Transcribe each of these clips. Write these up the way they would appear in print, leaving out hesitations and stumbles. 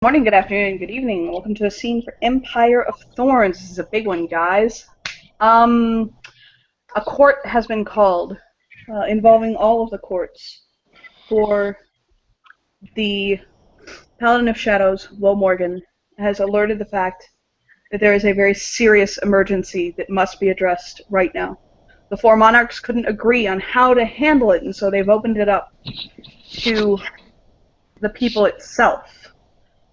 Morning, good afternoon, good evening. Welcome to a scene for Empire of Thorns. This is a big one, guys. Um, a court has been called, involving all of the courts, for the Paladin of Shadows, Will Morgan, has alerted the fact that there is a very serious emergency that must be addressed right now. The four monarchs couldn't agree on how to handle it, and so they've opened it up to the people itself.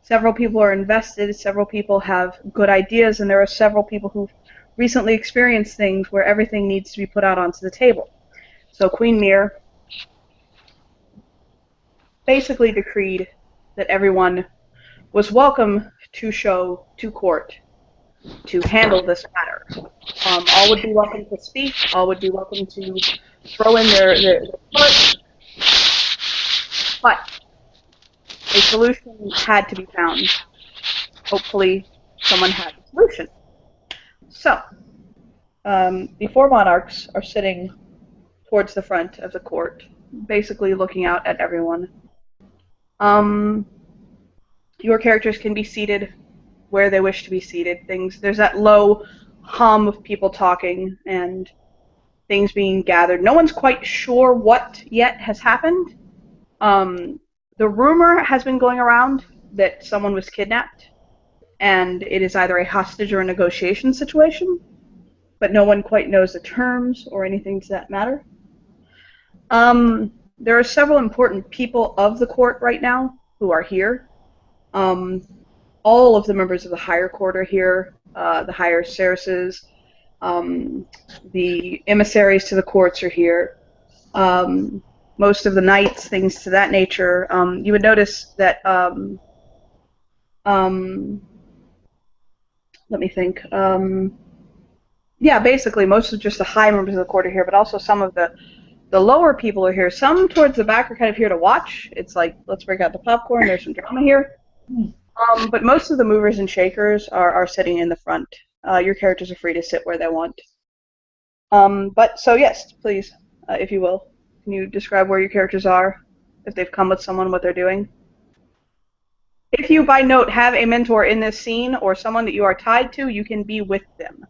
Several people are invested, several people have good ideas, and there are several people who've recently experienced things where everything needs to be put out onto the table. So Queen Mir basically decreed that everyone was welcome to show to court to handle this matter. All would be welcome to speak, all would be welcome to throw in their foot, but a solution had to be found. Hopefully someone had a solution. So, the four monarchs are sitting towards the front of the court, basically looking out at everyone. Your characters can be seated where they wish to be seated. There's that low hum of people talking and things being gathered. No one's quite sure what yet has happened. The rumor has been going around that someone was kidnapped, and it is either a hostage or a negotiation situation, but no one quite knows the terms or anything to that matter. There are several important people of the court right now who are here. All of the members of the higher court are here, the higher Cereses, the emissaries to the courts are here, most of the knights, things to that nature. You would notice that, let me think, yeah, basically most of just the high members of the court are here, but also some of the lower people are here. Some towards the back are kind of here to watch. It's like, let's break out the popcorn, there's some drama here. But most of the movers and shakers are sitting in the front. Your characters are free to sit where they want. But so yes, please, if you will, can you describe where your characters are, if they've come with someone, what they're doing? If you, by note, have a mentor in this scene or someone that you are tied to, you can be with them.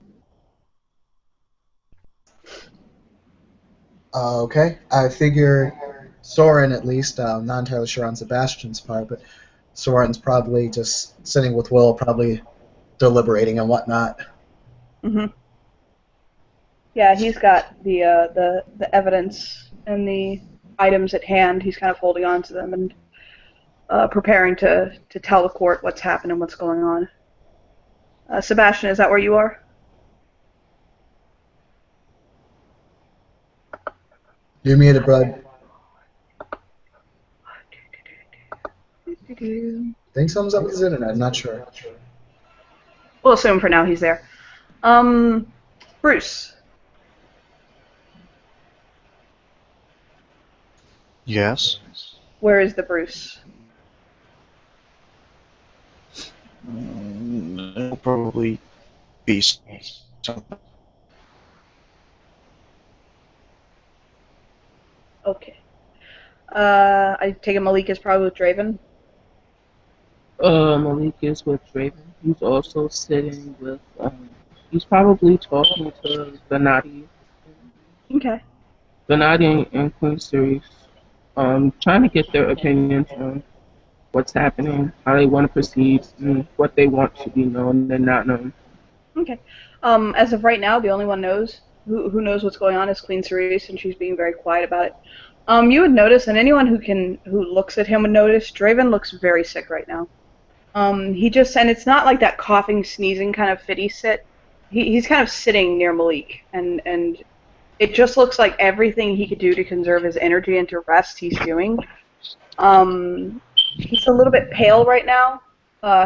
Okay, I figure Soren, at least, not entirely sure on Sebastian's part, but Soren's probably just sitting with Will, probably deliberating and whatnot. Mm-hmm. Yeah, he's got the evidence and the items at hand. He's kind of holding on to them and preparing to tell the court what's happened and what's going on. Sebastian, is that where you are? You're muted, bud. Think something's up with his internet, I'm not sure. We'll assume for now he's there. Bruce. Yes. Where is the Bruce? It'll probably be something. Okay. I take it Malik is probably with Draven. Malik is with Draven. He's also sitting with, he's probably talking to Gennady. Okay. Gennady and Queen Ceres, trying to get their opinions on what's happening, how they want to proceed, and what they want to be known and not known. Okay. As of right now, the only one who knows what's going on is Queen Ceres, and she's being very quiet about it. You would notice, and anyone who looks at him would notice, Draven looks very sick right now. And it's not like that coughing, sneezing kind of fitty sit. He's kind of sitting near Malik, and it just looks like everything he could do to conserve his energy and to rest, he's doing. He's a little bit pale right now.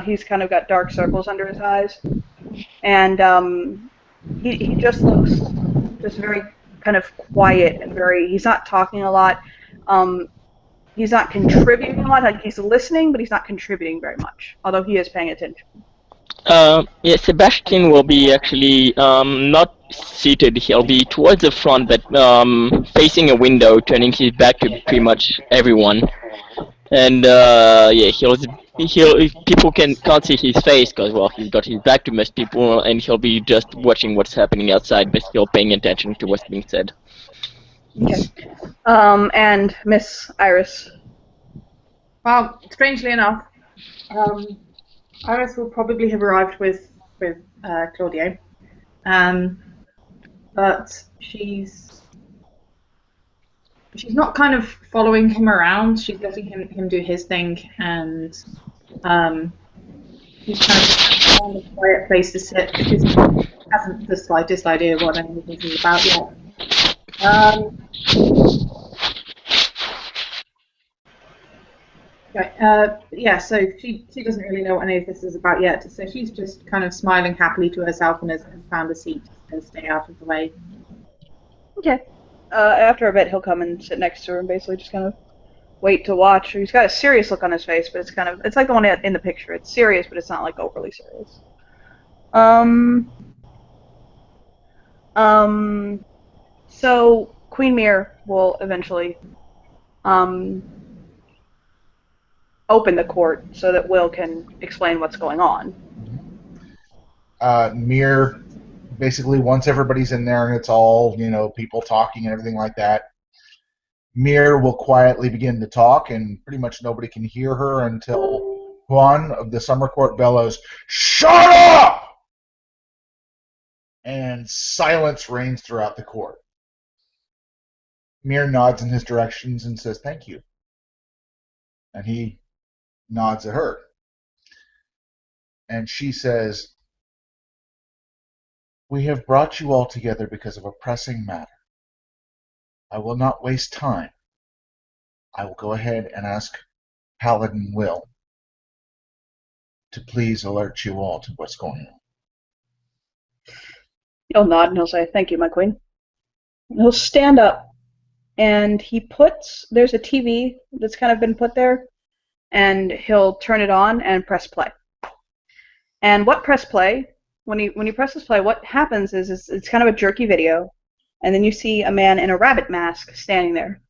He's kind of got dark circles under his eyes, and he just looks just very kind of quiet and he's not talking a lot. He's not contributing a lot. Like, he's listening, but he's not contributing very much, although he is paying attention. Yeah, Sebastian will be actually not seated. He'll be towards the front, but facing a window, turning his back to pretty much everyone. And yeah, he'll people can't see his face because well he's got his back to most people and he'll be just watching what's happening outside but still paying attention to what's being said. Okay. And Miss Iris. Well, strangely enough, Iris will probably have arrived with Claudio, but she's not kind of following him around. She's letting him do his thing, and he's kind of found a quiet place to sit because he hasn't the slightest idea what any of this is about yet. Yeah, so she doesn't really know what any of this is about yet, so she's just kind of smiling happily to herself and has found a seat and stay out of the way. Okay. After a bit, he'll come and sit next to her and basically just kind of wait to watch. He's got a serious look on his face, but it's like the one in the picture. It's serious, but it's not like overly serious. So Queen Mir will eventually open the court so that Will can explain what's going on. Mir, basically, once everybody's in there and it's all, people talking and everything like that, Mir will quietly begin to talk, and pretty much nobody can hear her until Juan of the Summer Court bellows, "Shut up!" And silence reigns throughout the court. Mir nods in his directions and says, "Thank you." And he nods at her. And she says, "We have brought you all together because of a pressing matter. I will not waste time. I will go ahead and ask Paladin Will to please alert you all to what's going on." He'll nod and he'll say, "Thank you, my queen." He'll stand up and there's a TV that's kind of been put there, and he'll turn it on and press play. And what press play, when he presses play, what happens is it's kind of a jerky video, and then you see a man in a rabbit mask standing there.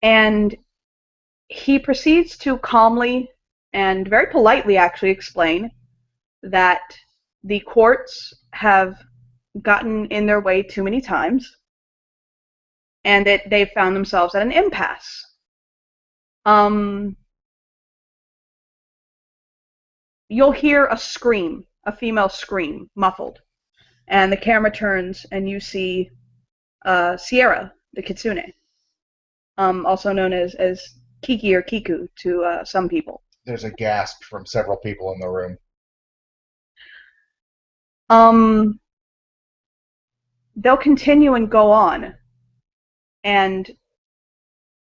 And he proceeds to calmly and very politely actually explain that the courts have gotten in their way too many times and that they've found themselves at an impasse. You'll hear a scream, a female scream, muffled, and the camera turns and you see Sierra, the kitsune, also known as Kiki or Kiku to some people. There's a gasp from several people in the room. They'll continue and go on, and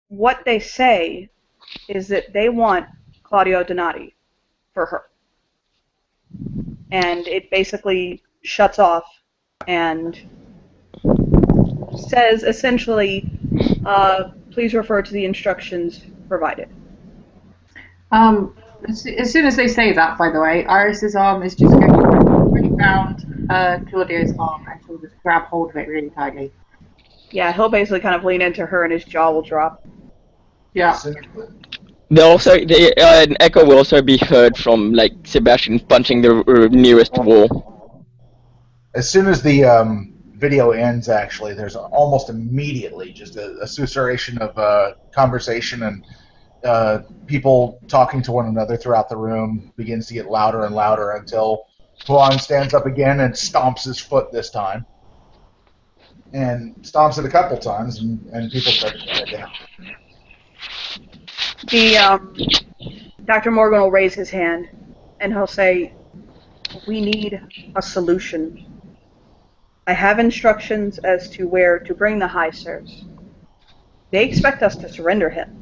what they say is that they want Claudio Donati for her. And it basically shuts off and says essentially, please refer to the instructions provided. As soon as they say that, by the way, Iris's arm is just going to reach around Claudio's arm and she'll just grab hold of it really tightly. Yeah, he'll basically kind of lean into her and his jaw will drop. Yeah. An echo will also be heard from like Sebastian punching the nearest wall. As soon as the video ends, actually, there's almost immediately just a susurration of conversation and people talking to one another throughout the room begins to get louder and louder until Juan stands up again and stomps his foot this time. And stomps it a couple times, and people start to shut it down. Dr. Morgan will raise his hand, and he'll say, "We need a solution. I have instructions as to where to bring the high sirs. They expect us to surrender him."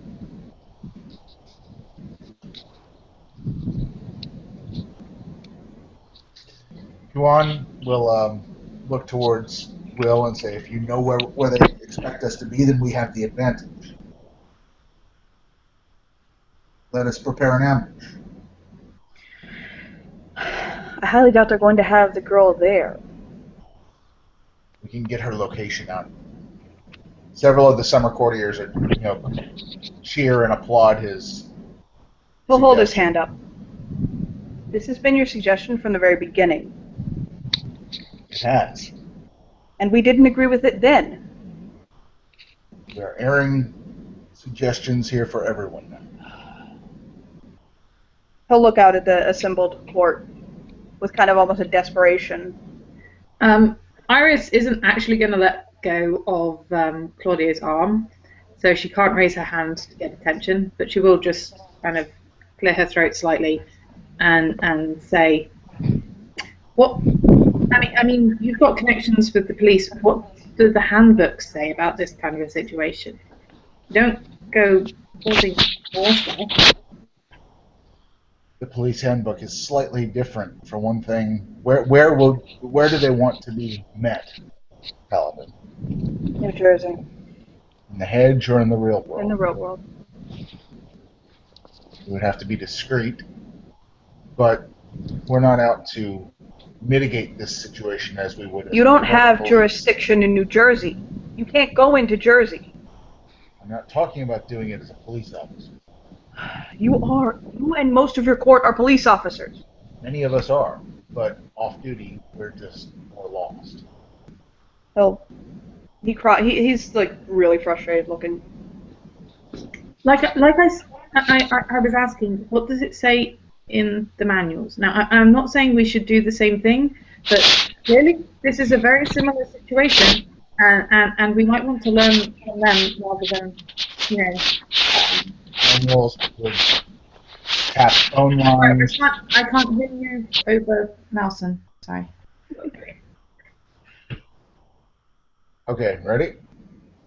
Juan will look towards Will and say, "If you know where they expect us to be, then we have the advantage. Let us prepare an ambush." I highly doubt they're going to have the girl there. We can get her location out. Several of the summer courtiers are, cheer and applaud his. He'll hold his hand up. This has been your suggestion from the very beginning, It has. and we didn't agree with it then. We are airing suggestions here for everyone now. He'll look out at the assembled court with kind of almost a desperation. Iris isn't actually going to let go of Claudia's arm, so she can't raise her hand to get attention, but she will just kind of clear her throat slightly and say, "What? I mean, you've got connections with the police. What do the handbooks say about this kind of a situation? You don't go causing more stuff." The police handbook is slightly different. For one thing, where do they want to be met, Paladin? New Jersey. In the hedge or in the real world? In the real world. We would have to be discreet, but we're not out to mitigate this situation as we would. You don't have jurisdiction in New Jersey. You can't go into Jersey. I'm not talking about doing it as a police officer. You and most of your court are police officers. Many of us are, but off duty, we're just more lost. He's like really frustrated looking. Like I was asking, what does it say in the manuals? Now, I'm not saying we should do the same thing, but really, this is a very similar situation, and we might want to learn from them rather than, Manuals would tap phone lines. I can't hear you over Nelson. Sorry. Okay, ready?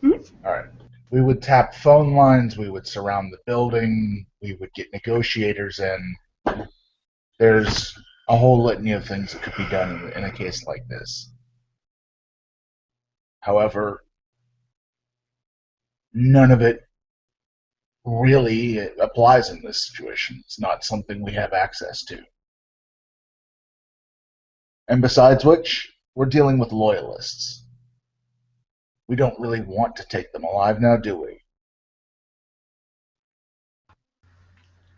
Mm-hmm. All right. We would tap phone lines. We would surround the building. We would get negotiators in. There's a whole litany of things that could be done in a case like this. However, none of it really applies in this situation. It's not something we have access to. And besides which, we're dealing with loyalists. We don't really want to take them alive now, do we?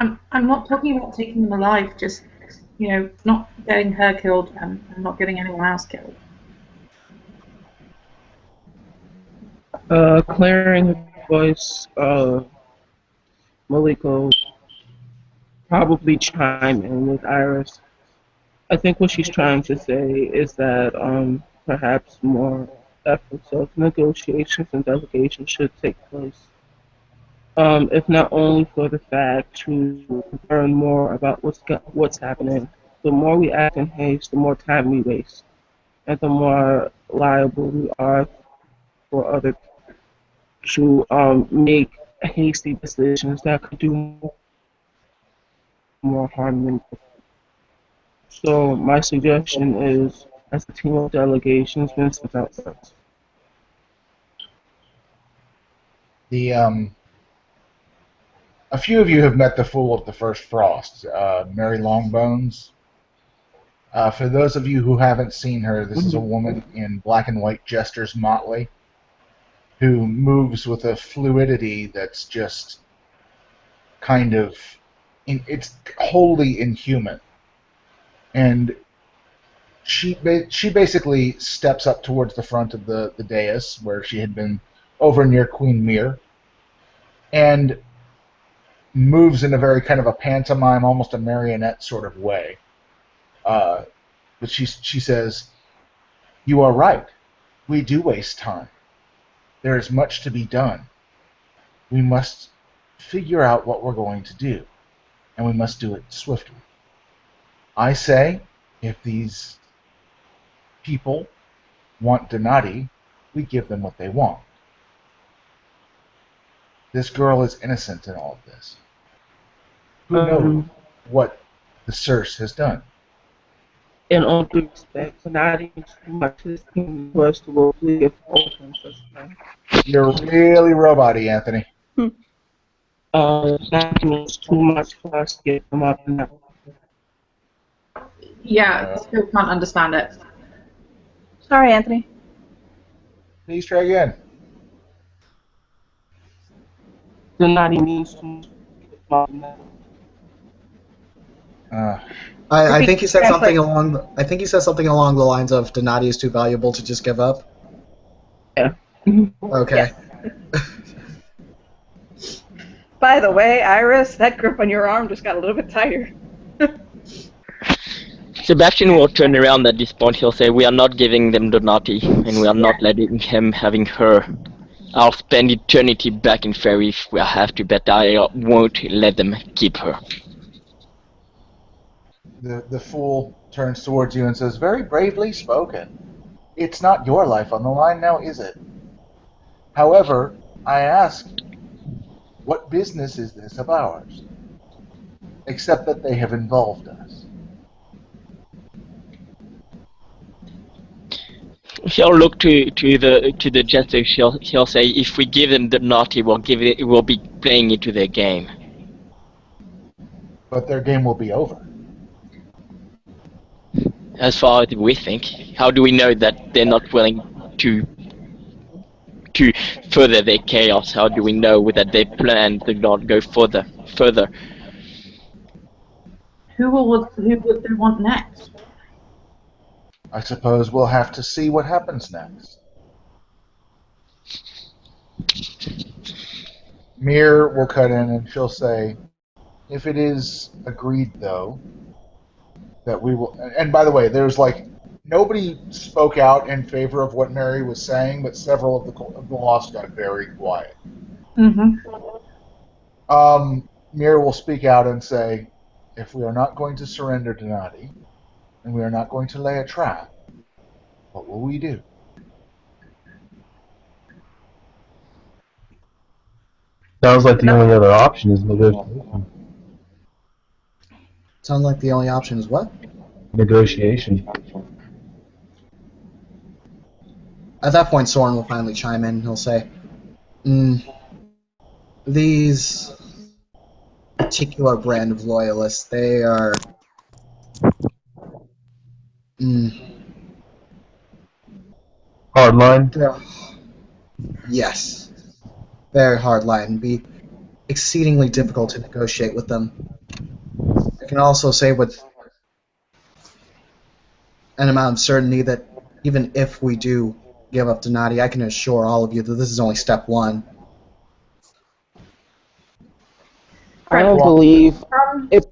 I'm not talking about taking them alive, just, not getting her killed and not getting anyone else killed. Clearing her voice, Maliko probably chime in with Iris. I think what she's trying to say is that perhaps more efforts of negotiations and delegation should take place. If not only for the fact to learn more about what's happening. The more we act in haste, the more time we waste, and the more liable we are for other to make hasty decisions that could do more harm than good. So my suggestion is, as a team of delegations, Vincent out first. A few of you have met the Fool of the First Frost, Mary Longbones. For those of you who haven't seen her, this is a woman in black and white jester's motley who moves with a fluidity that's just kind of, it's wholly inhuman. And she basically steps up towards the front of the dais where she had been over near Queen Mir and moves in a very kind of a pantomime, almost a marionette sort of way. But she says, "You are right. We do waste time. There is much to be done. We must figure out what we're going to do, and we must do it swiftly. I say, if these people want Donati, we give them what they want. This girl is innocent in all of this. Who knows what the Circe has done?" In all due respect, Donati is too much his team for us to willfully give all him such time. You're really robot-y, Anthony. That means too much for us to get them up and out. Yeah, I still can't understand it. Sorry, Anthony. Please try again. Donati means too much to get them up and out. I think he said Translate. something along. I think he said something along the lines of Donati is too valuable to just give up. Yeah. Okay. By the way, Iris, that grip on your arm just got a little bit tighter. Sebastian will turn around at this point. He'll say, "We are not giving them Donati, and we are not letting him having her. I'll spend eternity back in Fairy if I have to, but I won't let them keep her." The fool turns towards you and says, "Very bravely spoken. It's not your life on the line now, is it? However, I ask, what business is this of ours? Except that they have involved us." He'll look to the jester. He'll say, "If we give them Donati, we'll be playing into their game." But their game will be over. As far as we think, how do we know that they're not willing to further their chaos? How do we know that they plan to not go further? Who would they want next? I suppose we'll have to see what happens next. Mir will cut in and she'll say, "If it is agreed, though, that we will..." And by the way, there's like nobody spoke out in favor of what Mary was saying, but several of the Lost got very quiet. Mm-hmm. Mir will speak out and say, "If we are not going to surrender Donati, and we are not going to lay a trap, what will we do?" Sounds like the only other option is negotiation. Sounds like the only option is what? Negotiation. At that point, Soren will finally chime in. He'll say, "These particular brand of loyalists, they are... Hardline? Yes. Very hard line. Be exceedingly difficult to negotiate with them. I can also say with an amount of certainty that even if we do give up Donati, I can assure all of you that this is only step one." I don't believe if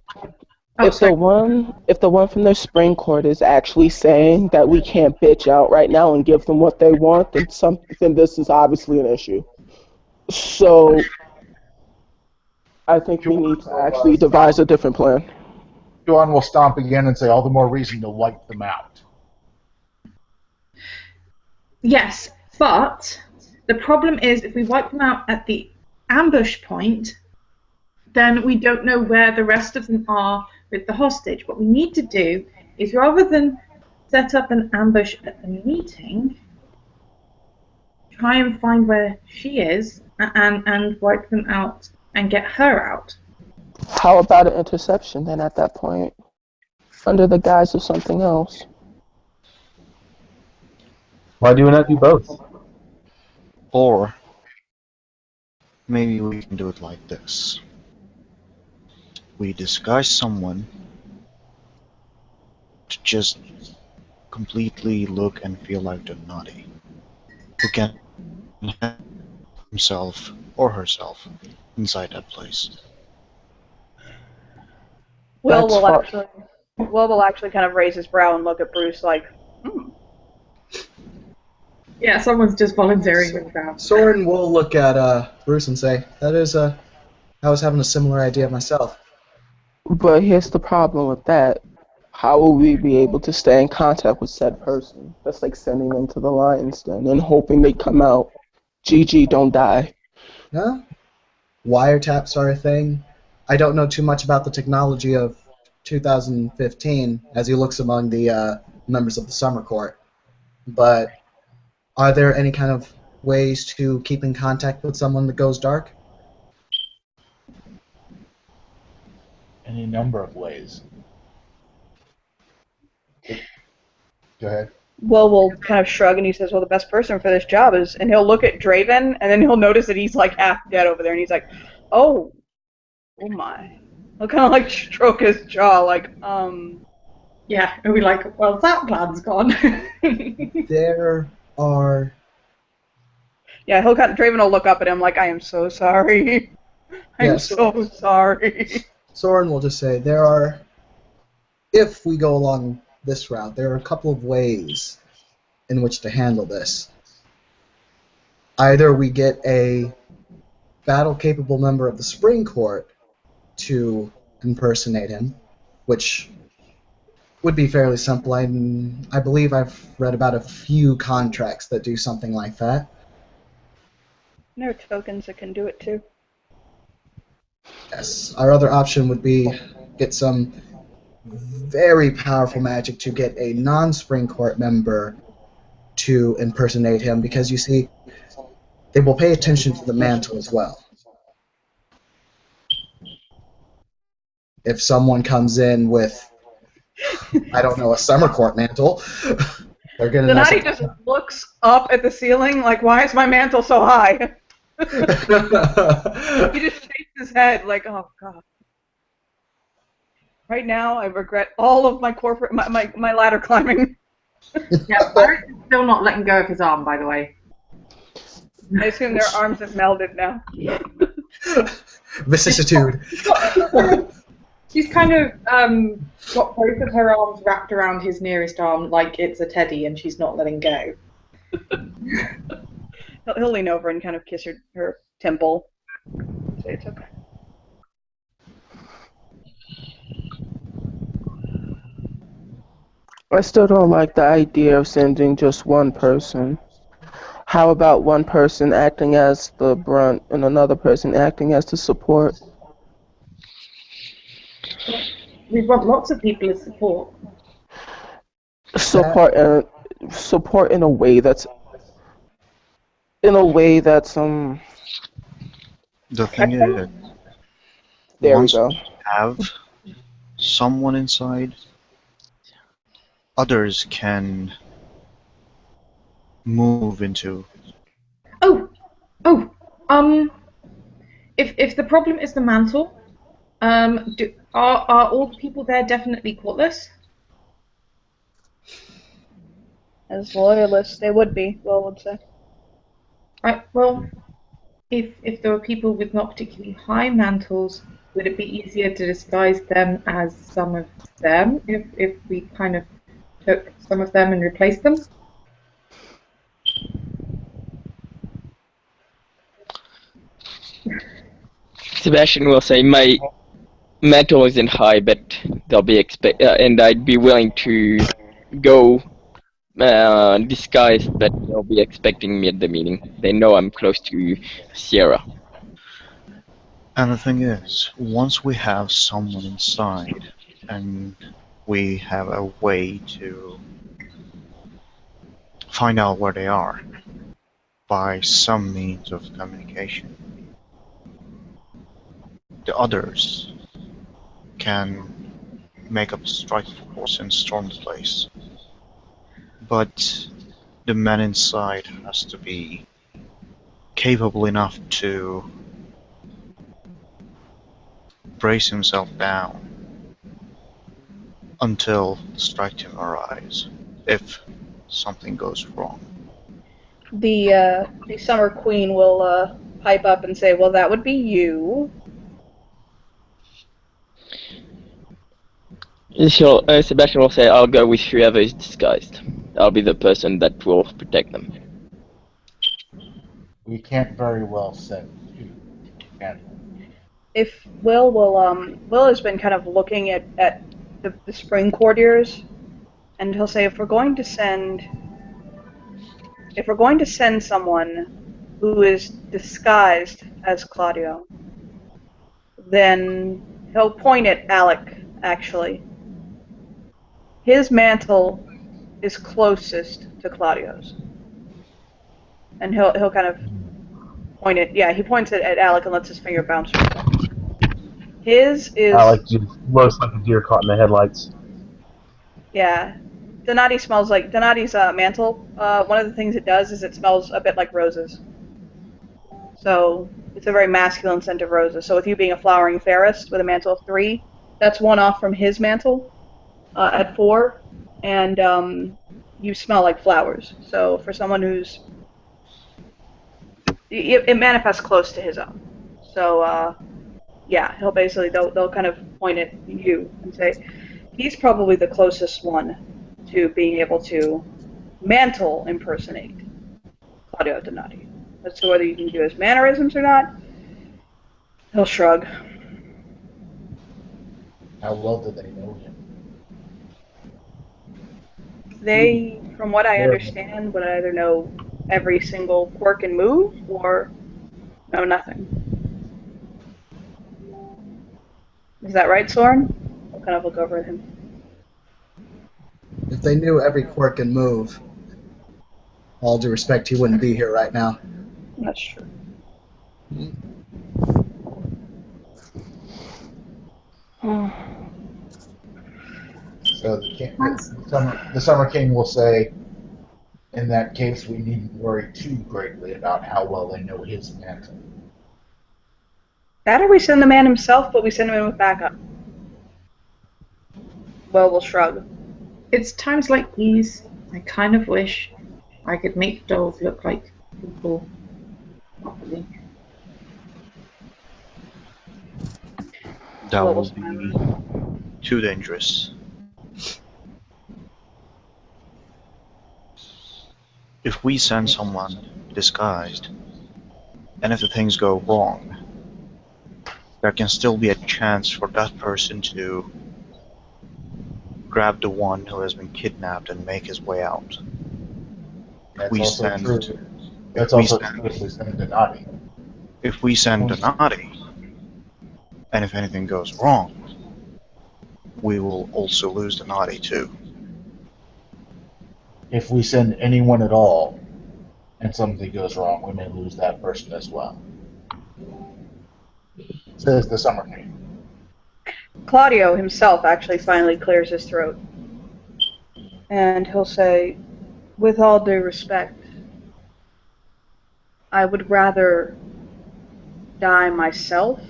Oh, the one from the spring court is actually saying that we can't bitch out right now and give them what they want, then this is obviously an issue. So I think we need to actually devise a different plan. Juan will stomp again and say, "All the more reason to wipe them out." Yes, but the problem is if we wipe them out at the ambush point, then we don't know where the rest of them are with the hostage. What we need to do is, rather than set up an ambush at the meeting, try and find where she is and wipe them out and get her out. How about an interception then at that point? Under the guise of something else. Why do we not do both? Or maybe we can do it like this. We disguise someone to just completely look and feel like Donati, who can have himself or herself inside that place. Will That's will actually kind of raise his brow and look at Bruce like, Yeah, someone's just volunteering with that. Soren will look at Bruce and say, I was having a similar idea myself." But here's the problem with that. How will we be able to stay in contact with said person? That's like sending them to the lion's den and hoping they come out. GG, don't die. Huh? Wiretaps are a thing. I don't know too much about the technology of 2015 as he looks among the members of the Summer Court. But are there any kind of ways to keep in contact with someone that goes dark? Any number of ways. Go ahead. Will kind of shrug and he says, "Well, the best person for this job is," and he'll look at Draven and then he'll notice that he's like half dead over there and he's like, oh my. He'll kind of like stroke his jaw like, Yeah, and we're like, well, that plan's gone. There are. Yeah, Draven will look up at him like, I am so sorry. I'm Yes. so sorry. Soren will just say there are. If we go along this route, there are a couple of ways in which to handle this. Either we get a battle-capable member of the Spring Court to impersonate him, which would be fairly simple. I believe I've read about a few contracts that do something like that. There are tokens that can do it too. Yes. Our other option would be get some very powerful magic to get a non-Spring Court member to impersonate him, because you see, they will pay attention to the mantle as well. If someone comes in with, I don't know, a Summer Court mantle, they're going to know. Donati just looks up at the ceiling like, why is my mantle so high? He just shakes his head like, oh god. Right now, I regret all of my my ladder climbing. Yeah, Iris is still not letting go of his arm, by the way. I assume their arms have melded now. Vicissitude. She's kind of got both of her arms wrapped around his nearest arm like it's a teddy, and she's not letting go. He'll lean over and kind of kiss her temple. Say it's okay. I still don't like the idea of sending just one person. How about one person acting as the brunt and another person acting as the support? We want lots of people as support. Support in a way that's The thing is, there we once go. we have someone inside, others can move into. If the problem is the mantle, are all the people there definitely courtless? As loyalists, they would be, Will would say. Right. Well, if there were people with not particularly high mantles, would it be easier to disguise them as some of them if we kind of took some of them and replaced them? Sebastian will say, my mantle isn't high, but they'll be and I'd be willing to go disguised, but they'll be expecting me at the meeting. They know I'm close to Sierra. And the thing is, once we have someone inside, and we have a way to find out where they are by some means of communication, the others can make up a strike force and storm the place. But the man inside has to be capable enough to brace himself down until the strike team arrives, if something goes wrong. The Summer Queen will pipe up and say, well, that would be you. Sebastian will say, I'll go with whoever is disguised. I'll be the person that will protect them. We can't very well send you. Can If Will has been kind of looking at the spring courtiers, and he'll say, if we're going to send someone who is disguised as Claudio, then he'll point at Alec, actually. His mantle is closest to Claudio's. And he'll kind of point it. Yeah, he points it at Alec and lets his finger bounce. His is. Alec just looks like a deer caught in the headlights. Yeah, Donati's mantle. One of the things it does is it smells a bit like roses. So it's a very masculine scent of roses. So with you being a flowering fairest with a mantle of 3, that's one off from his mantle. at 4, and you smell like flowers. So for someone who's, it manifests close to his own. So yeah, they'll kind of point at you and say he's probably the closest one to being able to mantle impersonate Claudio Donati. As to whether you can do his mannerisms or not, he'll shrug. How well do they know him? They, from what I understand, would either know every single quirk and move or know nothing. Is that right, Soren? I'll kind of look over at him. If they knew every quirk and move, all due respect, he wouldn't be here right now. That's true. So the Summer King will say, in that case, we needn't worry too greatly about how well they know his mantle. That or we send the man himself, but we send him in with backup. Well, we'll shrug. It's times like these I kind of wish I could make dolls look like people properly. That Well, will be too dangerous. If we send someone disguised, and if the things go wrong, there can still be a chance for that person to grab the one who has been kidnapped and make his way out. That's We also send- true. That's we also send- true if we send Donati. If we send Donati, and if anything goes wrong, we will also lose Donati too. If we send anyone at all, and something goes wrong, we may lose that person as well. Says the Summer King. Claudio himself actually finally clears his throat. And he'll say, with all due respect, I would rather die myself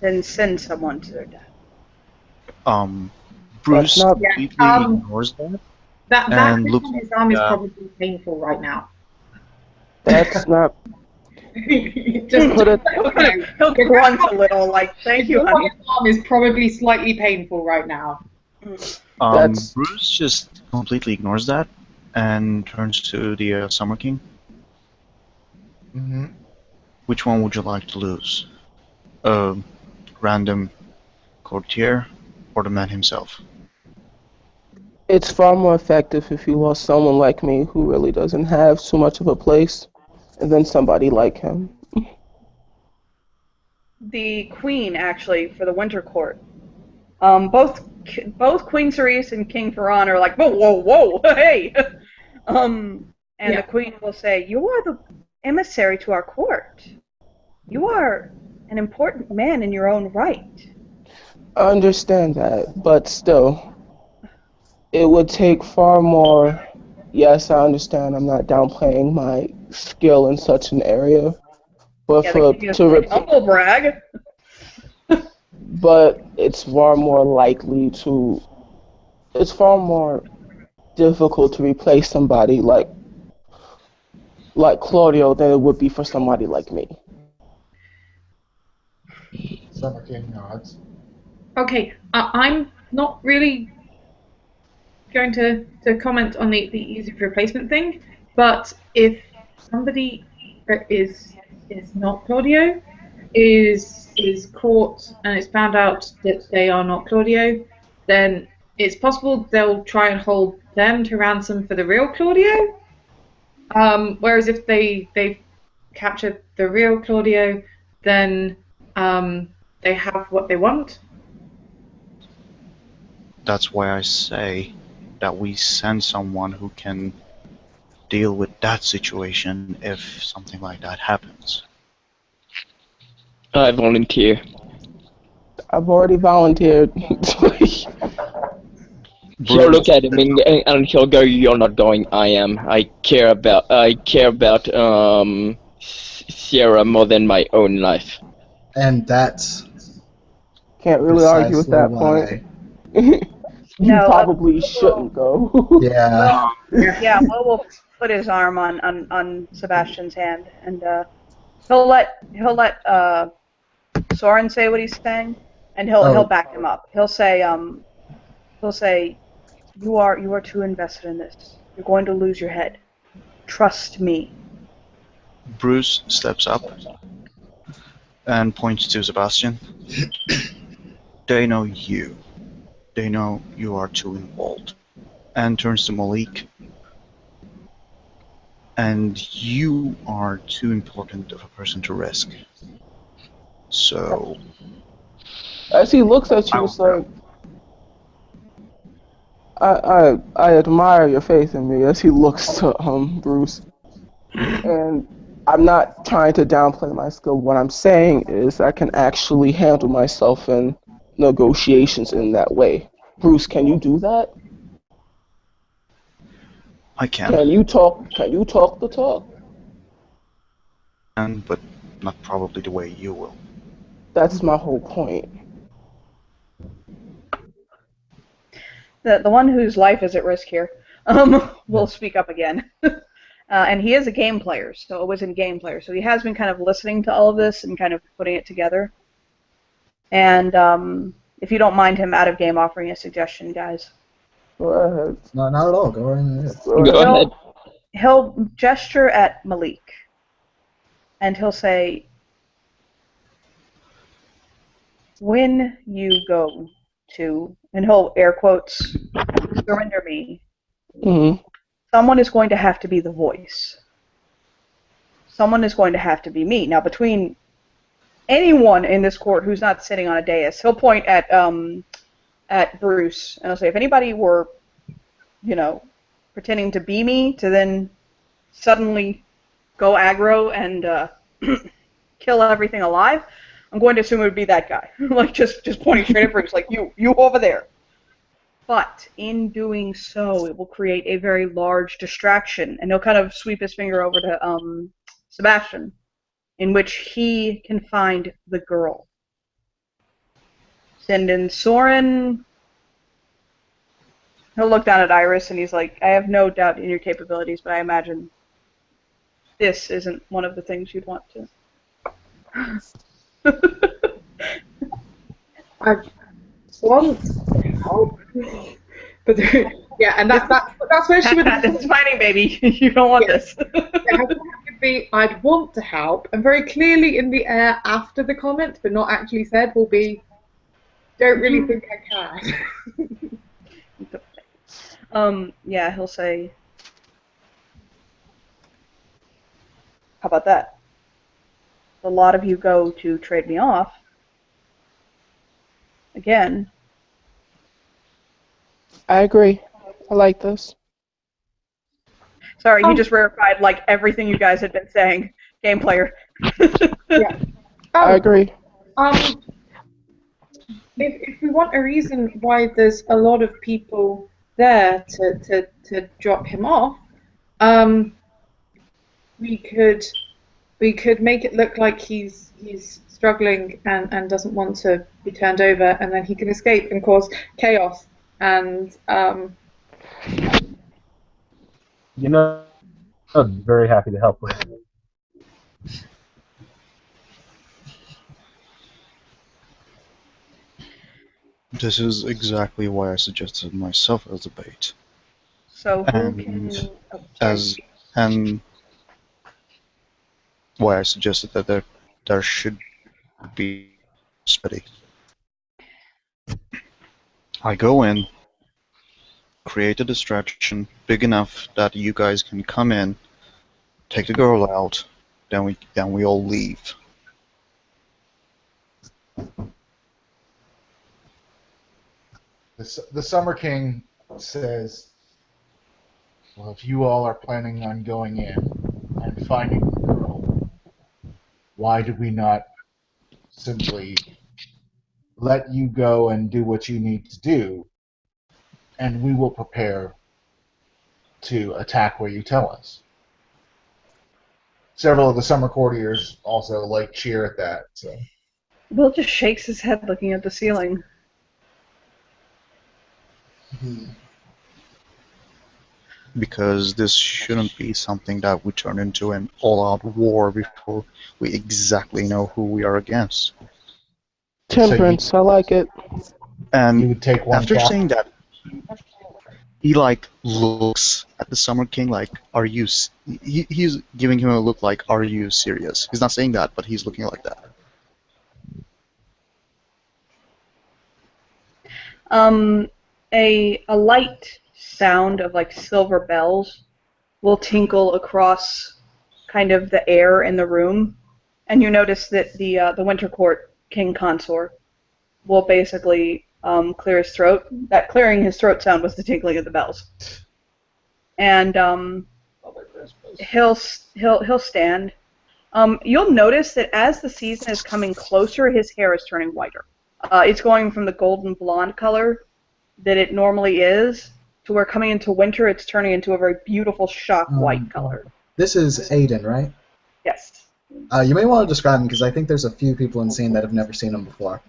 than send someone to their death. Bruce That's not- completely ignores that. That And bit look- on his arm is yeah. probably painful right now. That's not. Just Put it- He'll grunt a little, like, thank you, honey. His arm is probably slightly painful right now. That's- Bruce just completely ignores that and turns to the Summer King. Mm-hmm. Which one would you like to lose? Random courtier or the man himself? It's far more effective if you lost someone like me who really doesn't have too much of a place, than somebody like him. The queen, actually, for the Winter Court, both Queen Cerise and King Ferran are like, whoa, whoa, whoa, hey! And Yeah. the queen will say, you are the emissary to our court. You are an important man in your own right. I understand that, but still, it would take far more. Yes, I understand. I'm not downplaying my skill in such an area, but Yeah, for the king is to like, humble brag. but it's far more likely to. It's far more difficult to replace somebody like Claudio than it would be for somebody like me. Summer King nods. Okay, I'm not really going to comment on the easy replacement thing, but if somebody is not Claudio, is caught and it's found out that they are not Claudio, then it's possible they'll try and hold them to ransom for the real Claudio. Whereas if they capture the real Claudio, then they have what they want. That's why I say that we send someone who can deal with that situation if something like that happens. I volunteer. I've already volunteered. He'll look at him and he'll go, "You're not going. I am. I care about Sierra more than my own life." And that's Can't really argue with precisely that point. why You No, probably shouldn't go. Yeah. Yeah, Will will put his arm on Sebastian's hand, and he'll let Soren say what he's saying, and he'll Oh. back him up. He'll say you are too invested in this. You're going to lose your head. Trust me. Bruce steps up and points to Sebastian. They know you. They know you are too involved. And turns to Malik. And you are too important of a person to risk. So As he looks at you, it's like, I admire your faith in me. As he looks to Bruce, and I'm not trying to downplay my skill. What I'm saying is I can actually handle myself in negotiations in that way. Bruce, can you do that? I can. Can you talk the talk? But not probably the way you will. That's my whole point. The one whose life is at risk here will speak up again. And he is a game player, so it was in game player. So he has been kind of listening to all of this and kind of putting it together. And if you don't mind him out of game offering a suggestion, guys. Go ahead. No, not at all. Go right ahead. Go ahead. He'll gesture at Malik, and he'll say, when you go to, and he'll air quotes, surrender me, someone is going to have to be the voice. Someone is going to have to be me. Now, between anyone in this court who's not sitting on a dais, he'll point at Bruce, and he'll say, if anybody were, pretending to be me, to then suddenly go aggro and kill everything alive, I'm going to assume it would be that guy. Like, just pointing straight at Bruce, like, you over there. But in doing so, it will create a very large distraction, and he'll kind of sweep his finger over to Sebastian, in which he can find the girl. Send in Soren. He'll look down at Iris, and he's like, I have no doubt in your capabilities, but I imagine this isn't one of the things you'd want to. I want to help, but yeah, and that's where she would. It's fighting, baby. You don't want this. I'd want to help, and very clearly in the air after the comment, but not actually said, will be, don't really think I can. Yeah, he'll say, how about that? A lot of you go to trade me off. Again. I agree. I like this. Sorry, he just verified like everything you guys had been saying. Game player. Yeah. I agree. If we want a reason why there's a lot of people there to drop him off, we could make it look like he's struggling and doesn't want to be turned over, and then he can escape and cause chaos. And I'd be very happy to help with it. This is exactly why I suggested myself as a bait. So who And can... and why I suggested that there should be steady. I go in, create a distraction big enough that you guys can come in, take the girl out, then we all leave. The Summer King says, well, if you all are planning on going in and finding the girl, why do we not simply let you go and do what you need to do, and we will prepare to attack where you tell us? Several of the Summer Courtiers also cheer at that. So Will just shakes his head looking at the ceiling. Because this shouldn't be something that we turn into an all-out war before we exactly know who we are against. Temperance, I like it. And You would take one after cap. saying that, he like looks at the Summer King like, "Are you?" He's giving him a look like, "Are you serious?" He's not saying that, but he's looking like that. A light sound of like silver bells will tinkle across kind of the air in the room, and you notice that the Winter Court King Consort will basically clear his throat. That clearing his throat sound was the tinkling of the bells, and he'll stand. You'll notice that as the season is coming closer, his hair is turning whiter. It's going from the golden blonde color that it normally is to where coming into winter it's turning into a very beautiful shock white color. This is Aiden, right? Yes. You may want to describe him because I think there's a few people in the scene that have never seen him before.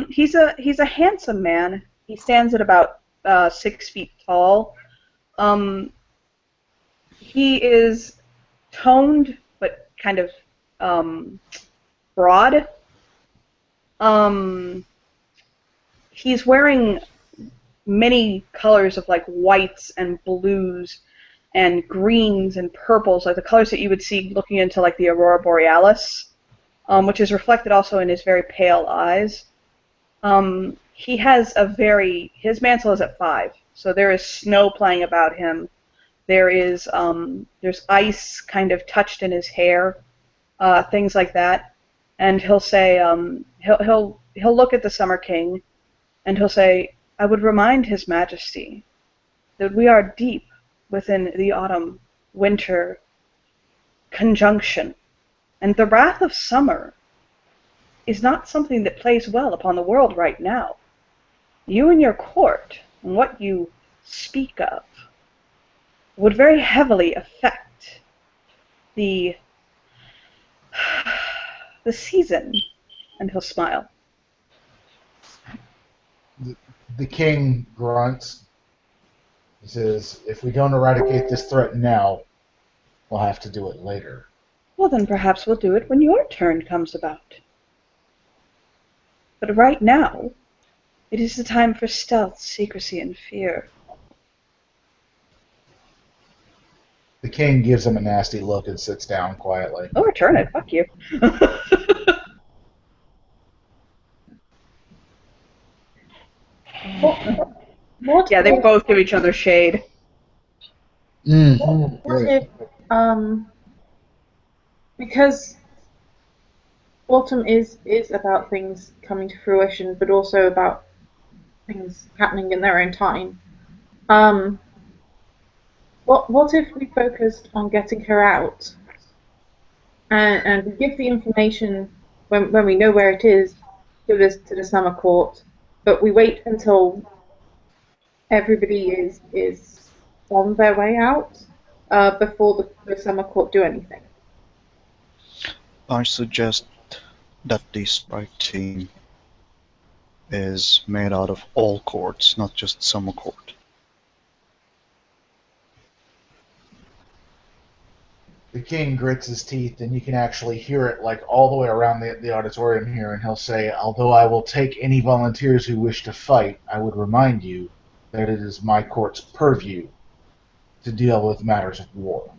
He's a handsome man. He stands at about 6 feet tall. He is toned but kind of broad. He's wearing many colors of like whites and blues and greens and purples, like the colors that you would see looking into like the Aurora Borealis, which is reflected also in his very pale eyes. He has his mantle is at 5, so there is snow playing about him. There's ice kind of touched in his hair, things like that. And he'll say, he'll look at the Summer King, and he'll say, "I would remind His Majesty that we are deep within the autumn-winter conjunction, and the wrath of summer is not something that plays well upon the world right now. You and your court, and what you speak of, would very heavily affect the season," and he'll smile. The king grunts. He says, "If we don't eradicate this threat now, we'll have to do it later." Well, then perhaps we'll do it when your turn comes about. But right now, it is the time for stealth, secrecy, and fear. The king gives him a nasty look and sits down quietly. Oh, return it. Fuck you. What Yeah, they both give each other shade. What Great. if, because autumn is about things coming to fruition, but also about things happening in their own time. What if we focused on getting her out, and we give the information when we know where it is to the summer court, but we wait until everybody is on their way out before the summer court do anything? I suggest that the strike team is made out of all courts, not just Summer Court. The king grits his teeth, and you can actually hear it like all the way around the auditorium here, and he'll say, "Although I will take any volunteers who wish to fight, I would remind you that it is my court's purview to deal with matters of war."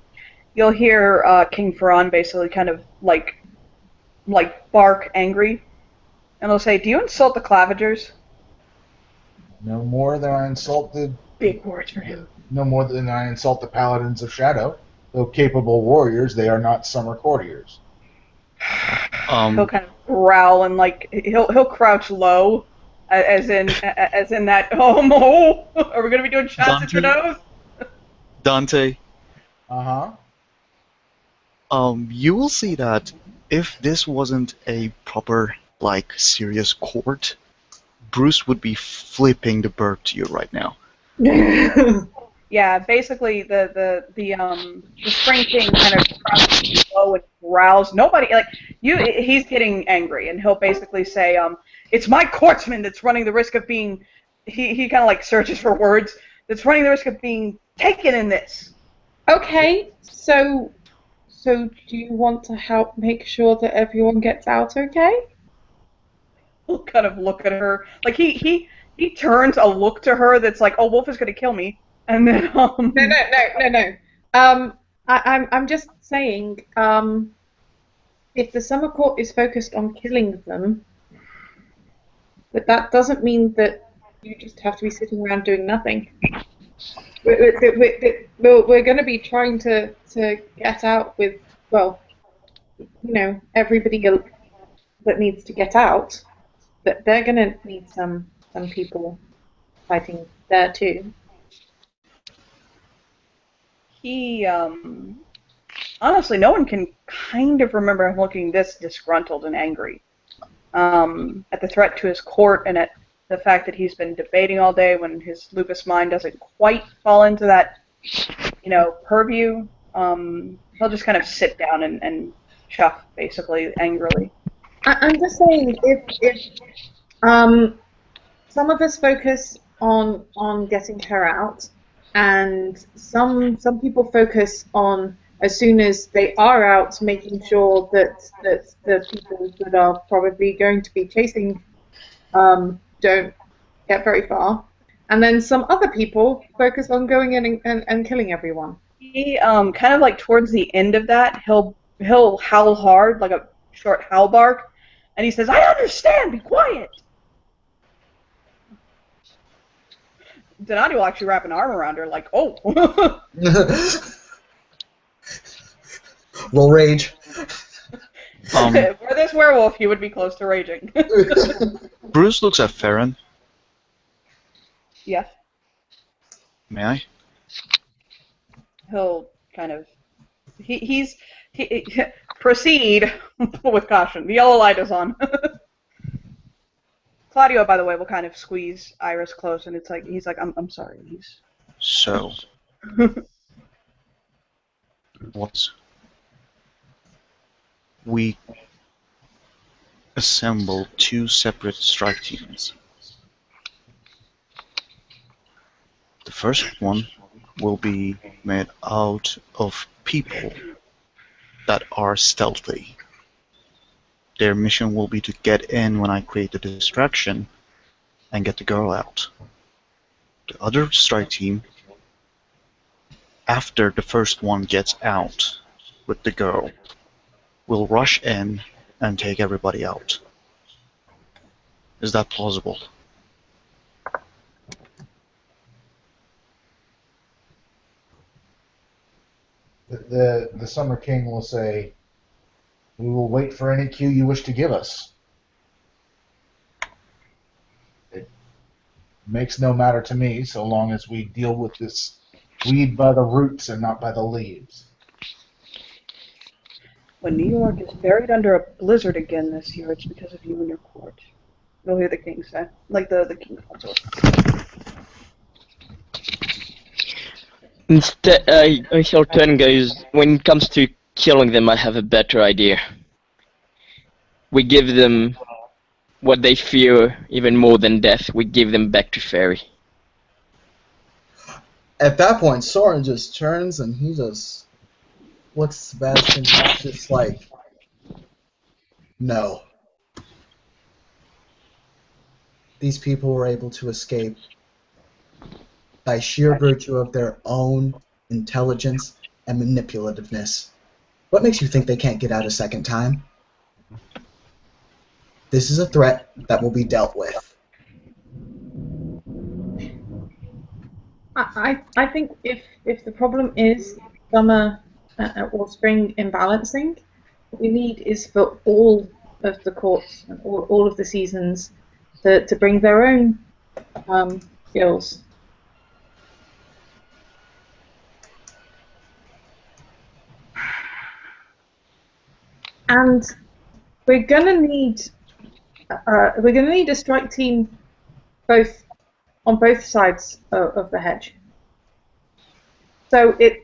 You'll hear King Ferran basically kind of like bark angry, and he'll say, "Do you insult the Clavigers?" No more than I insult the Big words for him. no more than I insult the Paladins of Shadow. Though capable warriors, they are not summer courtiers. He'll kind of growl and like he'll crouch low, as in that. Oh no! Are we gonna be doing shots at your nose? Dante, Uh-huh. you will see that if this wasn't a proper, like, serious court, Bruce would be flipping the bird to you right now. Yeah, basically the Spring King kind of crouches low and growls. Nobody he's getting angry, and he'll basically say, "It's my courtsman that's running the risk of being he kind of like searches for words. That's running the risk of being taken in this. Okay, so do you want to help make sure that everyone gets out okay? He'll kind of look at her. Like he turns a look to her that's like, oh, Wolf is gonna kill me. And then No. I'm just saying, if the summer court is focused on killing them, but that doesn't mean that you just have to be sitting around doing nothing. We're going to be trying to get out with, well, everybody that needs to get out. But they're going to need some people fighting there too. he honestly, no one can kind of remember him looking this disgruntled and angry at the threat to his court and at the fact that he's been debating all day when his lupus mind doesn't quite fall into that, purview. He'll just kind of sit down and chuff, basically, angrily. I'm just saying, if some of us focus on getting her out, and some people focus on, as soon as they are out, making sure that the people that are probably going to be chasing don't get very far, and then some other people focus on going in and killing everyone. He kind of like towards the end of that, he'll howl hard, like a short howl bark, and he says, "I understand. Be quiet." Donati will actually wrap an arm around her, like, "Oh." Roll rage. For this werewolf, he would be close to raging. Bruce looks at Farron. Yes. May I? He'll kind of he proceed with caution. The yellow light is on. Claudio, by the way, will kind of squeeze Iris close, and he's like, I'm sorry. So, what? We assemble two separate strike teams. The first one will be made out of people that are stealthy. Their mission will be to get in when I create the distraction and get the girl out. The other strike team, after the first one gets out with the girl, will rush in and take everybody out. Is that plausible? The Summer King will say, "We will wait for any cue you wish to give us." It makes no matter to me so long as we deal with this weed by the roots and not by the leaves. When New York is buried under a blizzard again this year, it's because of you and your court. You'll hear the king say, like the king also. Instead, Hilton goes, when it comes to killing them, I have a better idea. We give them what they fear even more than death. We give them back to Fairy. At that point, Soren just turns and he just looks at Sebastian, just like, no. These people were able to escape by sheer virtue of their own intelligence and manipulativeness. What makes you think they can't get out a second time? This is a threat that will be dealt with. I think if the problem is summer or spring imbalancing, what we need is for all of the courts and all of the seasons to bring their own skills. And we're gonna need a strike team on both sides of the hedge. So if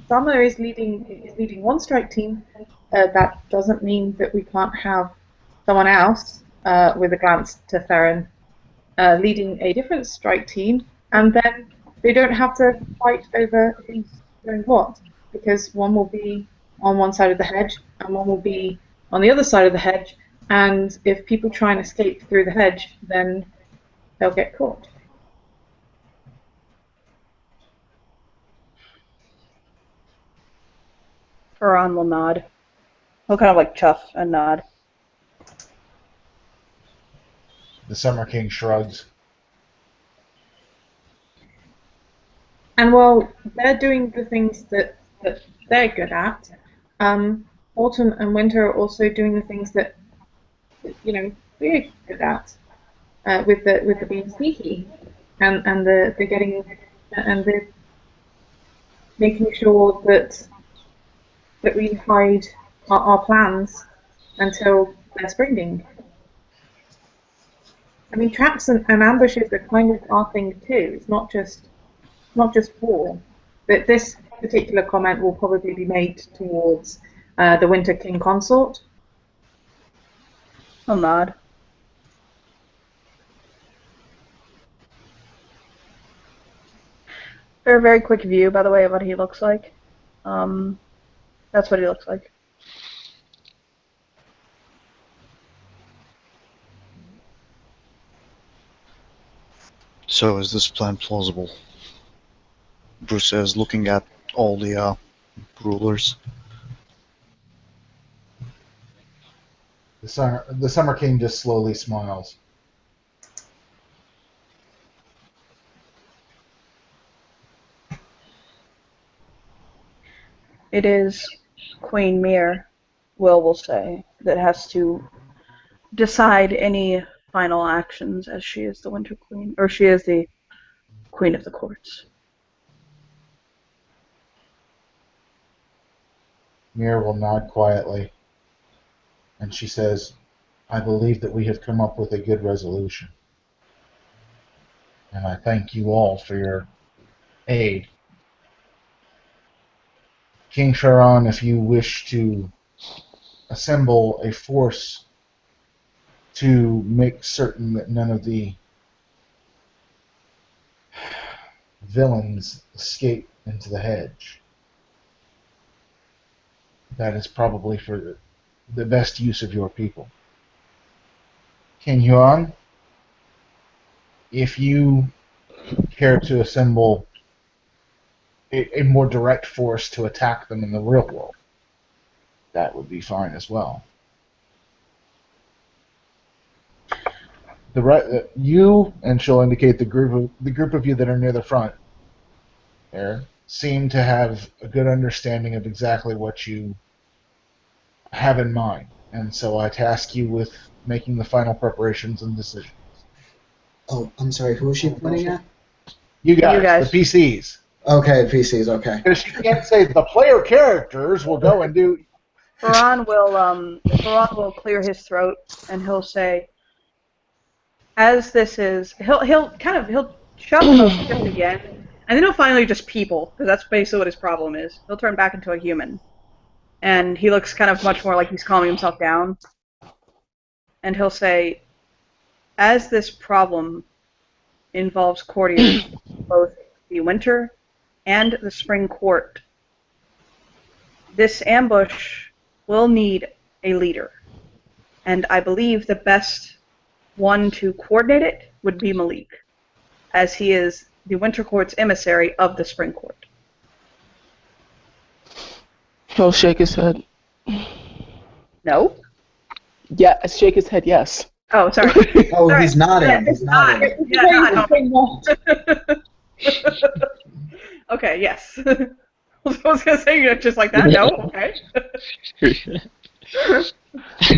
Summer is leading one strike team, that doesn't mean that we can't have someone else with a glance to Farron leading a different strike team, and then they don't have to fight over who's doing what, because one will be on one side of the hedge and one will be on the other side of the hedge, and if people try and escape through the hedge, then they'll get caught. Faran will nod. He'll kind of like chuff and nod. The Summer King shrugs. And while they're doing the things that they're good at, Autumn and Winter are also doing the things that we're good at, with the being sneaky, and the getting and the making sure that we hide our plans until they're springing. I mean, traps and ambushes are kind of our thing too. It's not just war. But this particular comment will probably be made towards the Winter King consort. He'll nod. A very quick view, by the way, of what he looks like. That's what he looks like. So is this plan plausible? Bruce says, looking at all the rulers. The Summer King just slowly smiles. It is Queen Mir, will say, that has to decide any final actions, as she is the Winter Queen, or she is the Queen of the Courts. Mir will nod quietly, and she says, I believe that we have come up with a good resolution. And I thank you all for your aid. King Sharon, if you wish to assemble a force to make certain that none of the villains escape into the hedge, that is probably for the best use of your people. King Huan, if you care to assemble a more direct force to attack them in the real world, that would be fine as well. You, and she'll indicate the group of you that are near the front there, seem to have a good understanding of exactly what you have in mind, and so I task you with making the final preparations and decisions. Oh, I'm sorry, who is she pointing at? You guys, the PCs. Okay, PCs, okay. Because she can't say the player characters will go and do... Faran will clear his throat, and he'll say, as this is, he'll shove most of it again, and then he'll finally just people, because that's basically what his problem is. He'll turn back into a human, and he looks kind of much more like he's calming himself down, and he'll say, as this problem involves courtiers, both the Winter and the Spring Court, this ambush will need a leader, and I believe the best one to coordinate it would be Malik, as he is the Winter Court's emissary of the Spring Court. He'll shake his head. No? Yeah, shake his head, yes. Oh, sorry. Oh, Sorry. he's nodding. He's nodding. Yeah, okay, yes. I was going to say just like that. No? Okay.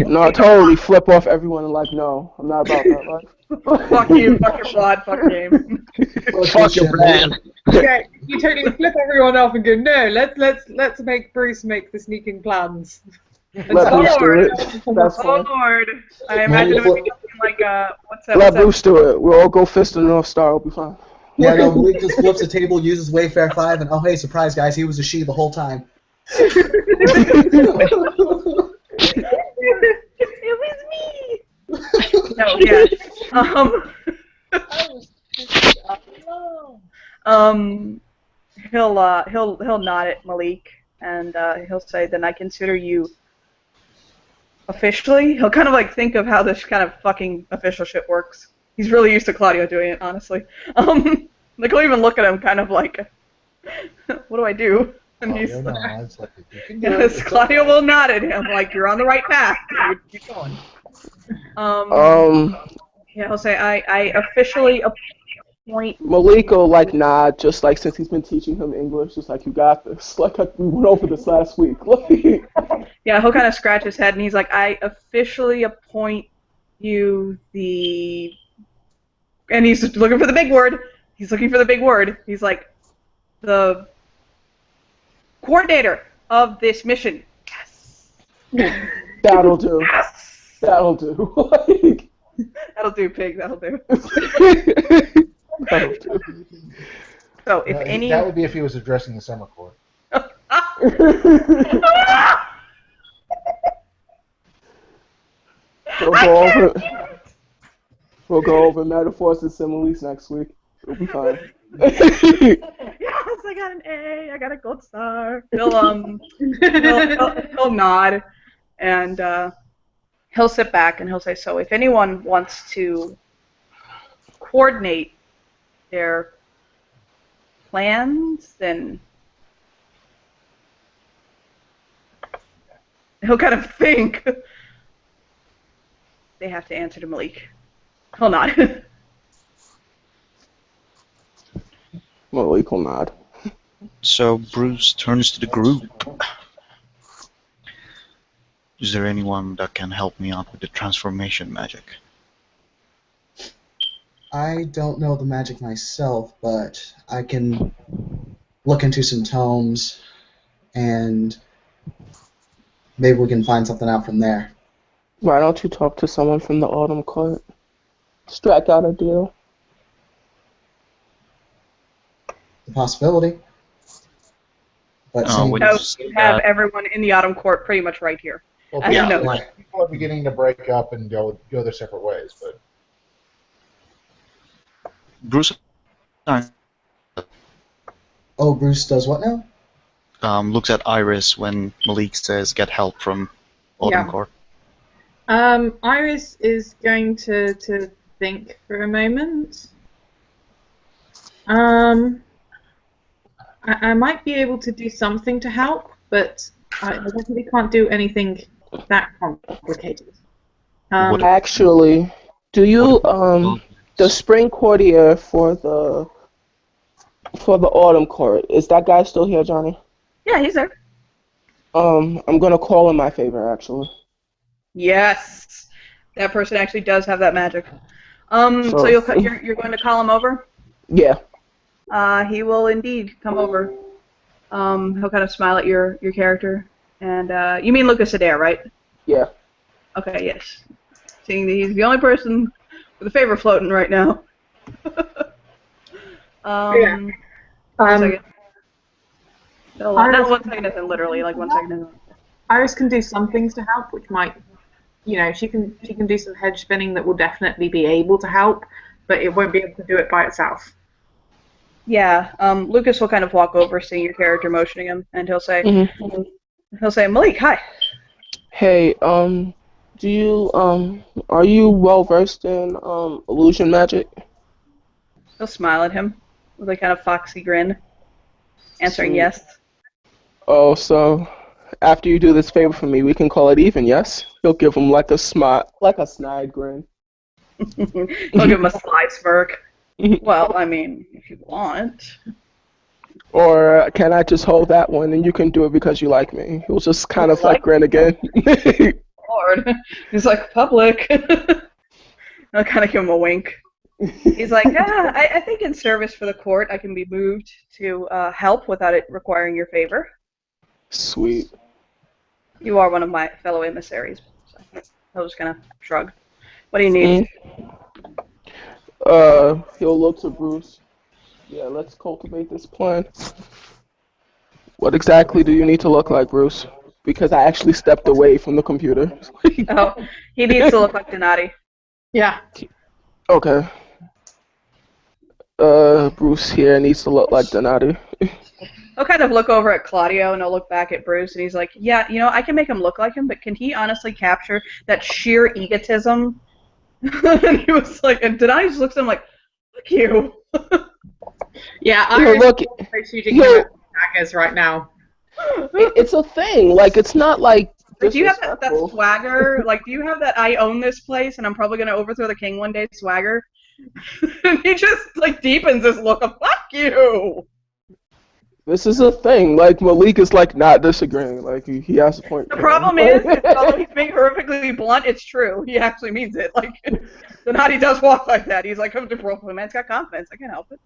No, I totally flip off everyone and like, no, I'm not about that life. Fuck you, fuck your blood, fuck game. Fuck your plan. Okay, you totally flip everyone off and go, no, let's make Bruce make the sneaking plans. Let Bruce do it. That's Oh fine. Lord. I imagine it would be something like, what's that? Let Bruce do it. We'll all go fist the North Star. It'll be fine. Yeah, no, Malik just flips the table, uses Wayfair 5, and oh hey, surprise guys, he was a she the whole time. It was me. No, yeah. He'll nod at Malik, and he'll say, "Then I consider you officially." He'll kind of like think of how this kind of fucking official shit works. He's really used to Claudio doing it, honestly. Like he'll even look at him, kind of like, "What do I do?" And he's Claudio like, nods, like, "You can do yes, it." Claudio will nod at him, like you're on the right path. Keep going. Yeah, he'll say, "I officially appoint." Malik will like nod, just like since he's been teaching him English, just like you got this. Like we went over this last week. Like, Yeah, he'll kind of scratch his head, and he's like, "I officially appoint you the," and he's just looking for the big word. He's looking for the big word. He's like, "The coordinator of this mission." Yes. that'll do. Yes. That'll do. Like, That'll do, pig. That'll do. that'll do. So if any. That would be if he was addressing the summer court. We'll go over metaphors and similes next week. It'll be fine. Yes, I got an A. I got a gold star. He'll nod, and he'll sit back and he'll say, "So if anyone wants to coordinate their plans, then," he'll kind of think. They have to answer to Malik. He'll nod. Malik will nod. So Bruce turns to the group. Is there anyone that can help me out with the transformation magic? I don't know the magic myself, but I can look into some tomes, and maybe we can find something out from there. Why don't you talk to someone from the Autumn Court? Strike out a deal. The possibility. But Oh, seeing- wait. So you have everyone in the Autumn Court pretty much right here. Well, I know. people are beginning to break up and go their separate ways, but Bruce Oh, Bruce does what now? looks at Iris when Malik says get help from Autumn Yeah. Court. Iris is going to think for a moment. I might be able to do something to help, but I definitely can't do anything that complicated. What- Actually, do you the spring courtier for the Autumn Court, is that guy still here, Johnny? Yeah, he's there. I'm gonna call in my favor, actually. Yes, that person actually does have that magic. So So- you're going to call him over? Yeah. He will indeed come over. He'll kind of smile at your character, and you mean Lucas Adair, right? Yeah. Okay, yes. Seeing that he's the only person with a favor floating right now. Yeah. One second. No, Iris- not 1 second, as in literally, like 1 second. As in. Iris can do some things to help, which might, she can do some hedge spinning that will definitely be able to help, but it won't be able to do it by itself. Yeah, Lucas will kind of walk over, seeing your character motioning him, and he'll say, Mhm. Malik, hi. Hey, do you are you well versed in illusion magic? He'll smile at him with a kind of foxy grin, answering Sweet. yes. Oh, so after you do this favor for me, we can call it even, yes? He'll give him like a snide grin. He'll give him a sly smirk. Well, I mean, if you want. Or can I just hold that one and you can do it because you like me? He'll just kind of like grin again. Lord. He's like, public. I'll kind of give him a wink. He's like, yeah, I think in service for the court, I can be moved to help without it requiring your favor. Sweet. You are one of my fellow emissaries. So I'll just kind of shrug. What do you need? He'll look to Bruce. Yeah, let's cultivate this plan. What exactly do you need to look like, Bruce? Because I actually stepped away from the computer. Oh, he needs to look like Donati. Yeah. Okay. Bruce here needs to look like Donati. He'll kind of look over at Claudio and he'll look back at Bruce and he's like, yeah, I can make him look like him, but can he honestly capture that sheer egotism? And he was like, and Donati just looks at him like, fuck you. Yeah, Look, I'm shooting him daggers right now. it's a thing. Like, it's not like Do you have that disrespectful. swagger? Like, do you have that I own this place and I'm probably going to overthrow the king one day swagger? And he just, like, deepens his look of, fuck you! This is a thing. Like, Malik is, like, not disagreeing. Like, he has a point. The problem is, although he's being horrifically blunt, it's true. He actually means it. Like, Donati does walk like that. He's like, the man's got confidence. I can't help it.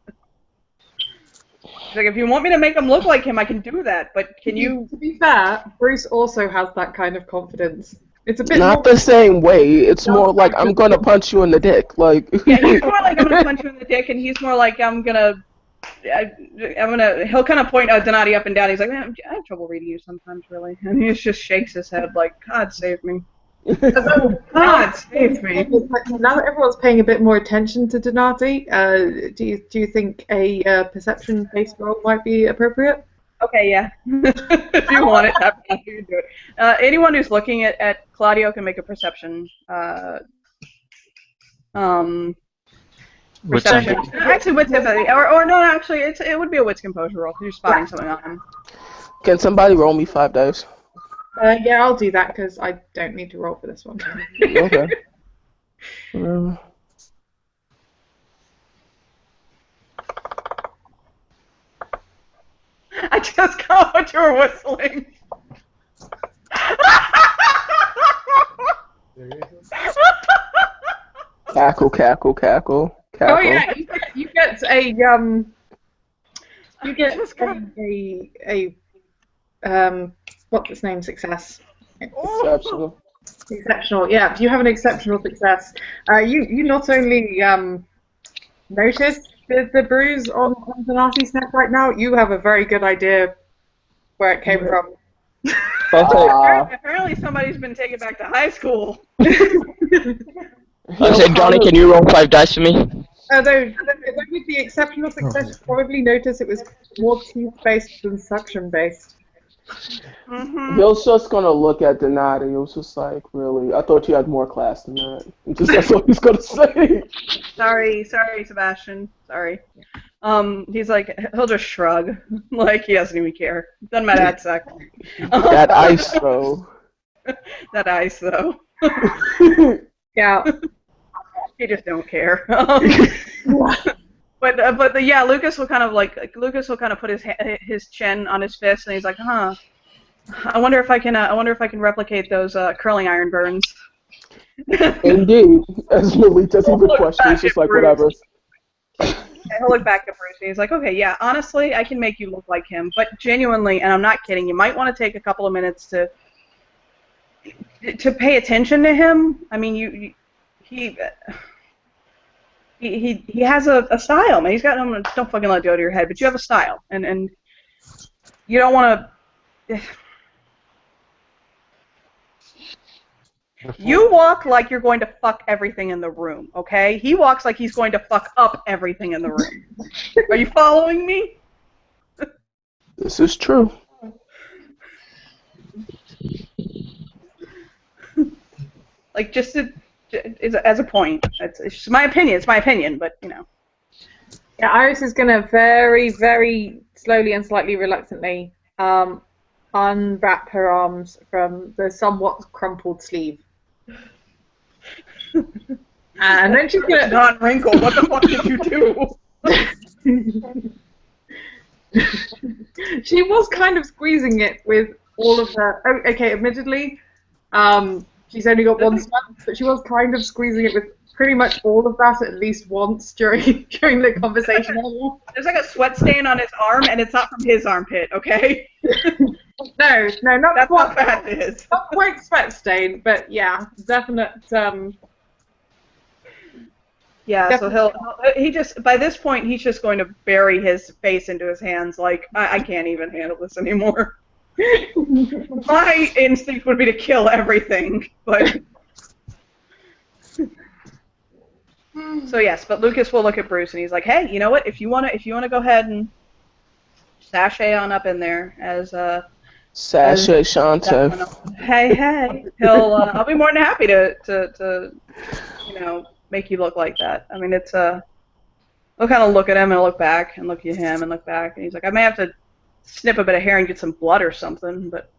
He's like, if you want me to make him look like him, I can do that. But can you... To be fair, Bruce also has that kind of confidence. It's a bit Not the same way. It's more like, I'm gonna punch you in the dick. Like. Yeah, he's more like, I'm gonna punch you in the dick, and he's more like, he'll kind of point Donati up and down. He's like, man, I have trouble reading you sometimes, really. And he just shakes his head like, God save me. God save me. Now that everyone's paying a bit more attention to Donati, do you think a perception-based roll might be appropriate? Okay, yeah. If you want it, you can do it. Anyone who's looking at Claudio can make a perception. Perception. Actually, wits empathy, or no, actually, it would be a wits composure roll because you're spotting something on him. Can somebody roll me 5 dice? Yeah, I'll do that because I don't need to roll for this one. Okay. I just got what you were whistling. Cackle, cackle, cackle, cackle. Oh yeah, you get a what's its name? Success. Exceptional. Exceptional. Yeah, if you have an exceptional success, you not only notice the bruise on Donati's neck right now, you have a very good idea where it came from. Apparently somebody's been taken back to high school. I said, Johnny, can you roll 5 dice for me? Although with the exceptional success, you probably notice it was more teeth-based than suction-based. Mm-hmm. He was just gonna look at Donati. It was just like, really? I thought you had more class than that. That's what he's gonna say. Sorry, Sebastian. Sorry. He's like, he'll just shrug. Like, he doesn't even care. Doesn't matter that suck. That ice, though. That ice, though. Yeah. He just don't care. But yeah, Lucas will kind of put his chin on his fist, and he's like, huh. I wonder if I can replicate those curling iron burns. Indeed. As Malik doesn't even question, he's just like, whatever. And he'll look back at Bruce, and he's like, okay, yeah, honestly, I can make you look like him, but genuinely, and I'm not kidding, you might want to take a couple of minutes to pay attention to him. I mean, he has a style, man. He's got, don't fucking let it go to your head, but you have a style, and you don't want to. You walk like you're going to fuck everything in the room, okay? He walks like he's going to fuck up everything in the room. Are you following me? This is true. Like, just as a point. It's just my opinion. It's my opinion, but, you know. Yeah, Iris is going to very, very slowly and slightly reluctantly unwrap her arms from the somewhat crumpled sleeve. And then she's going to... Non-wrinkle, what the fuck did you do? She was kind of squeezing it with all of her... Oh, okay, admittedly, she's only got one strap, but she was kind of squeezing it with pretty much all of that at least once during the conversation. There's like a sweat stain on his arm, and it's not from his armpit, okay? No, not That's quite. how bad it is. Not quite sweat stain, but yeah, definite. Yeah, so he just, by this point, he's just going to bury his face into his hands, like, I can't even handle this anymore. My instinct would be to kill everything, but... So yes, but Lucas will look at Bruce and he's like, "Hey, you know what? If you wanna go ahead and sashay on up in there as Sasha that Shanta. one. Hey, he'll. I'll be more than happy to make you look like that. I mean, it's I'll kind of look at him and look back and look at him and look back, and he's like, I may have to snip a bit of hair and get some blood or something, but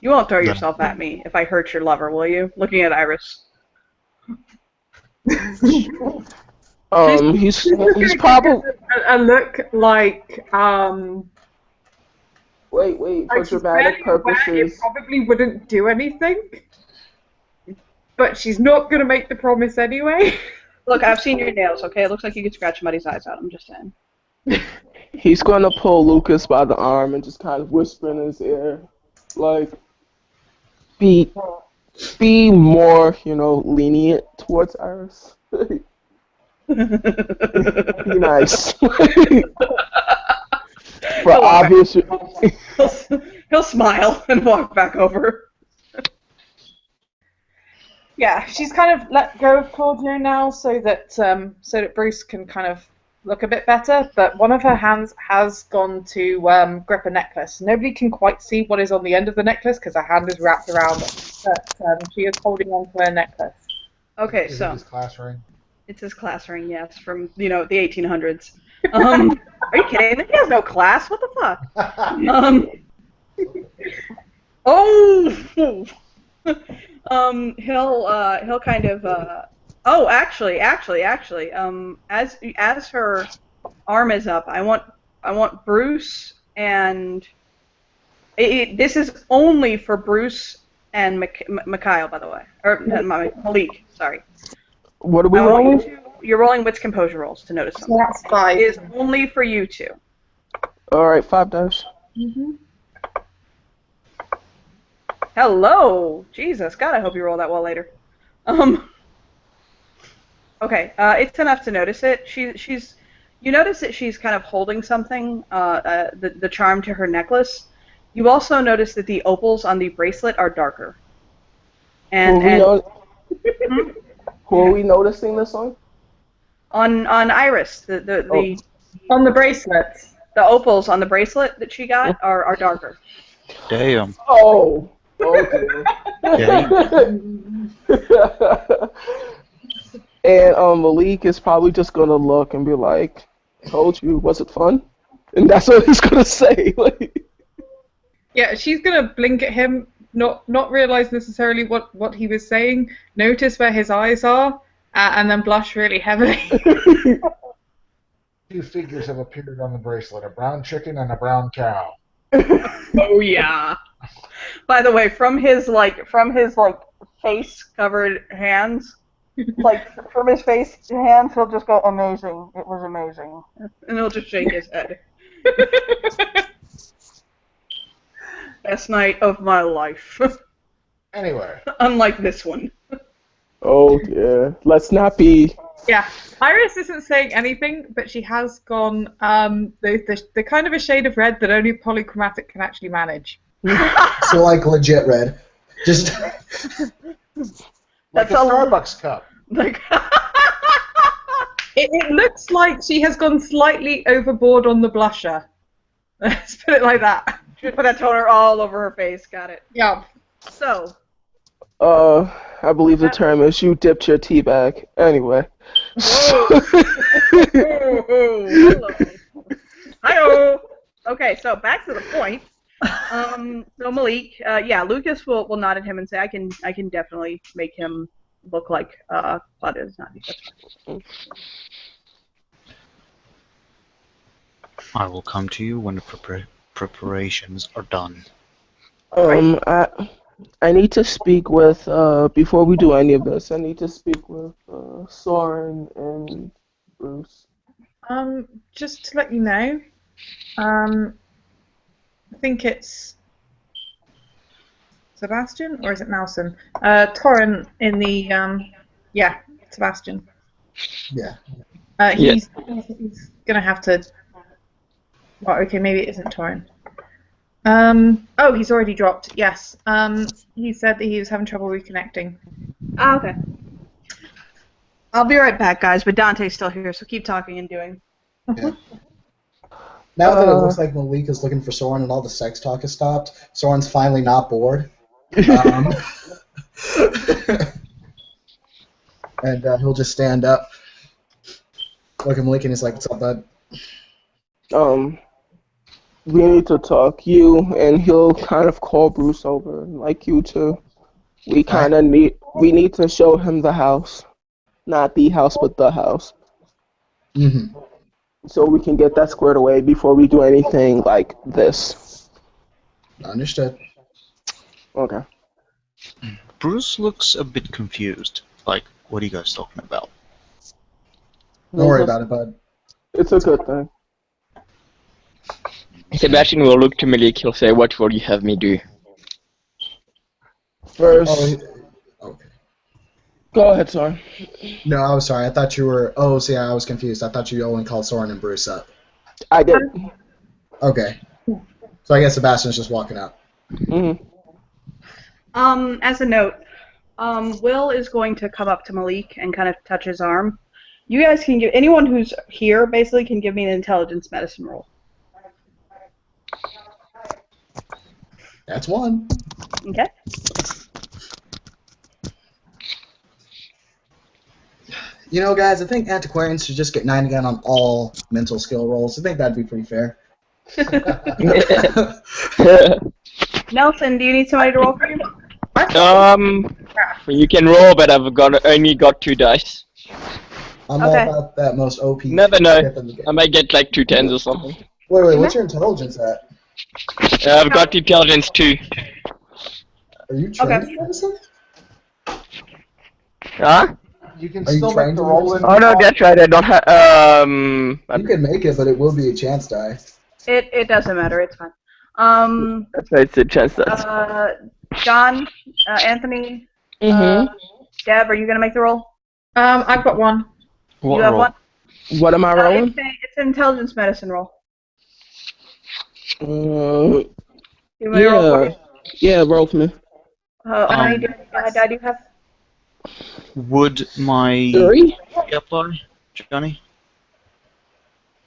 you won't throw yourself at me if I hurt your lover, will you? Looking at Iris. He's probably a look like wait for like she's dramatic fairly aware purposes. it probably wouldn't do anything, but she's not gonna make the promise anyway. Look, I've seen your nails. Okay, it looks like you could scratch somebody's eyes out. I'm just saying. He's gonna pull Lucas by the arm and just kind of whisper in his ear, like, be more, lenient towards Iris. Be nice. For obvious. He'll smile and walk back over. Yeah, she's kind of let go of Claudia now so that Bruce can kind of look a bit better, but one of her hands has gone to grip a necklace. Nobody can quite see what is on the end of the necklace because her hand is wrapped around it, but she is holding on to her necklace. Okay, Is so it his class ring? it's his class ring, yes, from the 1800s. Are you kidding? He has no class. What the fuck? He'll kind of actually, as her arm is up, I want Bruce and this is only for Bruce and Mikhail, by the way, or Malik. Sorry. What are we rolling? You're rolling wits composure rolls to notice something. That's 5. It is only for you two. Alright, 5 dice. Mm-hmm. Hello, Jesus. God, I hope you roll that well later. Okay, it's enough to notice it. You notice that she's kind of holding something, the charm to her necklace. You also notice that the opals on the bracelet are darker. Who are we noticing this on? On Iris, On the bracelets. the opals on the bracelet that she got are darker. Damn. Oh. Okay. And Malik is probably just gonna look and be like, "Told you, was it fun?" And that's what he's gonna say. Yeah, she's gonna blink at him, not realize necessarily what he was saying, notice where his eyes are, and then blush really heavily. 2 figures have appeared on the bracelet: a brown chicken and a brown cow. Oh yeah. By the way, from his face covered hands, from his face to hands, he'll just go, amazing. It was amazing. And he'll just shake his head. Best night of my life. Anyway. Unlike this one. Oh dear. Let's not be. Yeah, Iris isn't saying anything, but she has gone the kind of a shade of red that only polychromatic can actually manage. So like legit red. Just Like a Starbucks cup. Like it looks like she has gone slightly overboard on the blusher. Let's put it like that. she put that toner all over her face. Got it. Yeah. So. I believe the term is you dipped your tea bag. Anyway. Hello. Hi-oh. Okay, so back to the point. So Malik, Lucas will nod at him and say, I can definitely make him look like Claudia's not. That's fine. I will come to you when the preparations are done. I need to speak with, before we do any of this, I need to speak with Soren and Bruce. Just to let you know, I think it's Sebastian, or is it Nelson? Torrin in the, Sebastian. yeah. He's going to have to, well, okay, maybe it isn't Torrin. Oh, he's already dropped. Yes. He said that he was having trouble reconnecting. Ah, okay. I'll be right back, guys, but Dante's still here, so keep talking and doing. Yeah. Now that it looks like Malik is looking for Soren and all the sex talk has stopped, Soren's finally not bored. And he'll just stand up, look at Malik, and he's like, "What's up, bud?" We need to talk, you, and he'll kind of call Bruce over, like you too. We need to show him the house. Not the house, but the house. Mm-hmm. So we can get that squared away before we do anything like this. Understood. Okay. Bruce looks a bit confused. Like, what are you guys talking about? Don't worry about it, bud. It's a good thing. Sebastian will look to Malik. He'll say, "What will you have me do?" First, Okay. go ahead, Soren. No, I was sorry. I thought you were. Oh, see, I was confused. I thought you only called Soren and Bruce up. I did. Okay. So I guess Sebastian's just walking out. Mm-hmm. As a note, Will is going to come up to Malik and kind of touch his arm. You guys can give anyone who's here basically can give me an intelligence medicine roll. That's one. Okay. You know, guys, I think antiquarians should just get 9 again on all mental skill rolls. I think that'd be pretty fair. Nelson, do you need somebody to roll for you? You can roll, but I've only got 2 dice. I'm Okay. all about that most OP. Never know. shit in the game. I might get like 2 10s or something. Wait, what's your intelligence at? I've got intelligence 2. Are you trained Okay. in medicine? Huh? You can Are you still trying make the to roll use in. Oh no, that's right. I don't have. You can make it, but it will be a chance die. It doesn't matter. It's fine. That's right. It's a chance that. John, Anthony, Mm-hmm. Deb, are you gonna make the roll? I've got one. What You have roll? one. What am I rolling? It's an intelligence medicine roll. Uh, You may roll for you. yeah, roll for me. I do have. Would my 3? apply, Johnny?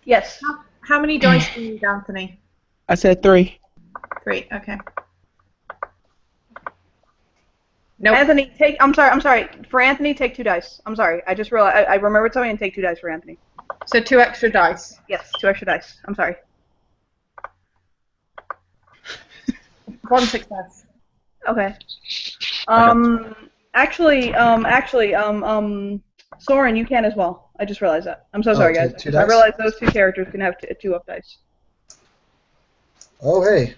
Yes. How many dice do you need, Anthony? I said 3. 3. Okay. Nope. Anthony, take. I'm sorry. For Anthony, take 2 dice. I'm sorry. I just realized. I remembered something and take 2 dice for Anthony. So 2 extra dice. Yes, 2 extra dice. I'm sorry. 1 success. Okay. Actually, Soren, you can as well. I just realized that. I'm so sorry, guys. take 2 I dice? realized those 2 characters can have 2 up dice. Oh, hey.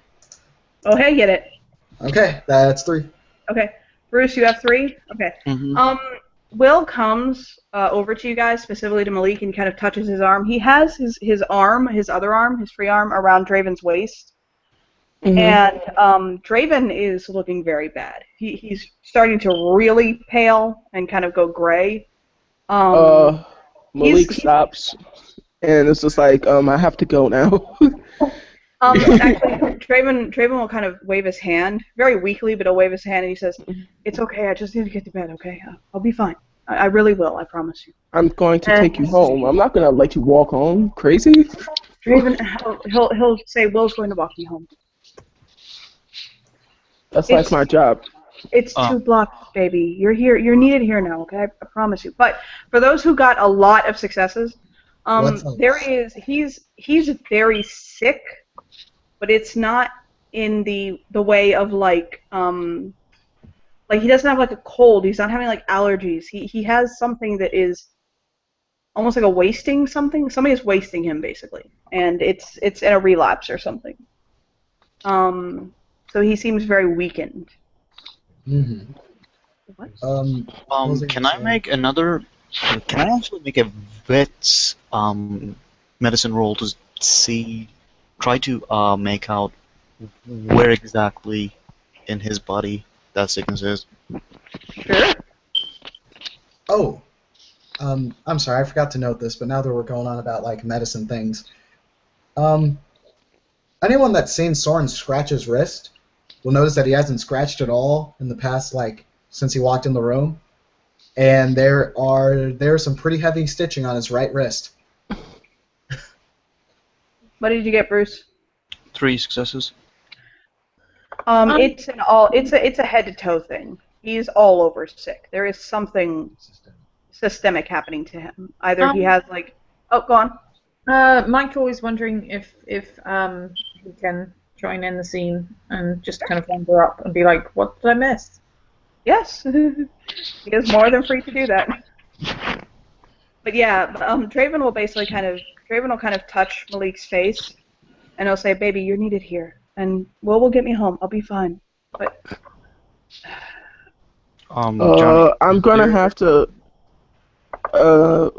Oh, hey, get it. Okay, that's 3. Okay. Bruce, you have 3? Okay. Mm-hmm. Will comes over to you guys, specifically to Malik, and kind of touches his arm. He has his arm, his other arm, his free arm, around Draven's waist. Mm-hmm. And Draven is looking very bad. He's starting to really pale and kind of go gray. Malik he's- stops, and it's just like, I have to go now. Actually, Draven will kind of wave his hand, very weakly, but he'll wave his hand, and he says, "It's okay, I just need to get to bed, okay? I'll be fine. I really will, I promise you." I'm going to take you home. I'm not going to let you walk home. Crazy? Draven, he'll say, "Will's going to walk me home." That's like my job. It's 2 blocks, baby. You're here. You're needed here now, okay? I promise you. But for those who got a lot of successes, he's very sick, but it's not in the way of like he doesn't have like a cold. He's not having like allergies. He has something that is almost like a wasting something. Somebody is wasting him basically, and it's in a relapse or something. So he seems very weakened. Mm-hmm. What? Can I make another? Can I actually make a vet medicine roll to try to make out where exactly in his body that sickness is? Sure. Oh, I'm sorry, I forgot to note this, but now that we're going on about like medicine things, I anyone that's seen Soren scratch his wrist will notice that he hasn't scratched at all in the past, since he walked in the room. And there's some pretty heavy stitching on his right wrist. What did you get, Bruce? 3 successes. It's a head to toe thing. He's all over sick. There is something systemic happening to him. Either he has go on. Michael is wondering if he can join in the scene and just kind of wander up and be like, "What did I miss?" Yes, he is more than free to do that. But yeah, Draven will basically kind of touch Malik's face, and he'll say, "Baby, you're needed here, and Will get me home. I'll be fine." But Johnny, I'm gonna have to.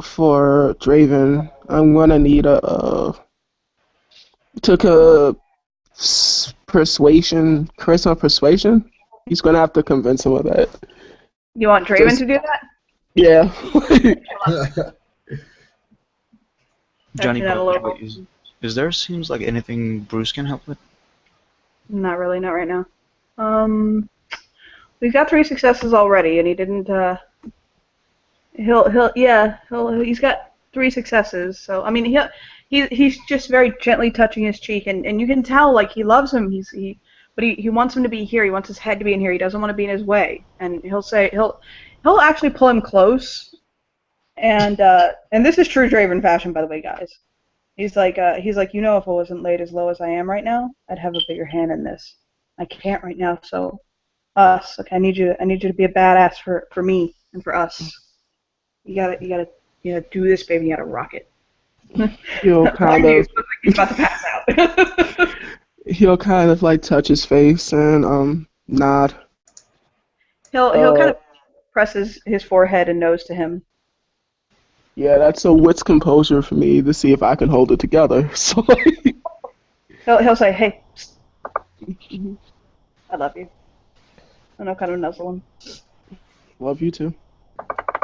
For Draven, I'm gonna need charisma persuasion. He's gonna have to convince him of that. you want Draven to do that? Yeah. Johnny, Actually, not a little- is there seems like anything Bruce can help with? Not really, not right now. We've got 3 successes already, and he didn't. He's got 3 successes. So I mean, he's just very gently touching his cheek, and you can tell he loves him. But he wants him to be here. He wants his head to be in here. He doesn't want to be in his way. And he'll actually pull him close. And this is true Draven fashion, by the way, guys. He's like, if I wasn't laid as low as I am right now, I'd have a bigger hand in this. I can't right now, so us. I need you to be a badass for me and for us. You gotta do this, baby. You gotta rock it. He'll kind of. He's about to pass out. He'll kind of touch his face and nod. He'll kind of press his forehead and nose to him. Yeah, that's a wit's composure for me to see if I can hold it together. So he'll say, "Hey, I love you," and I'll kind of nuzzle him. Love you too.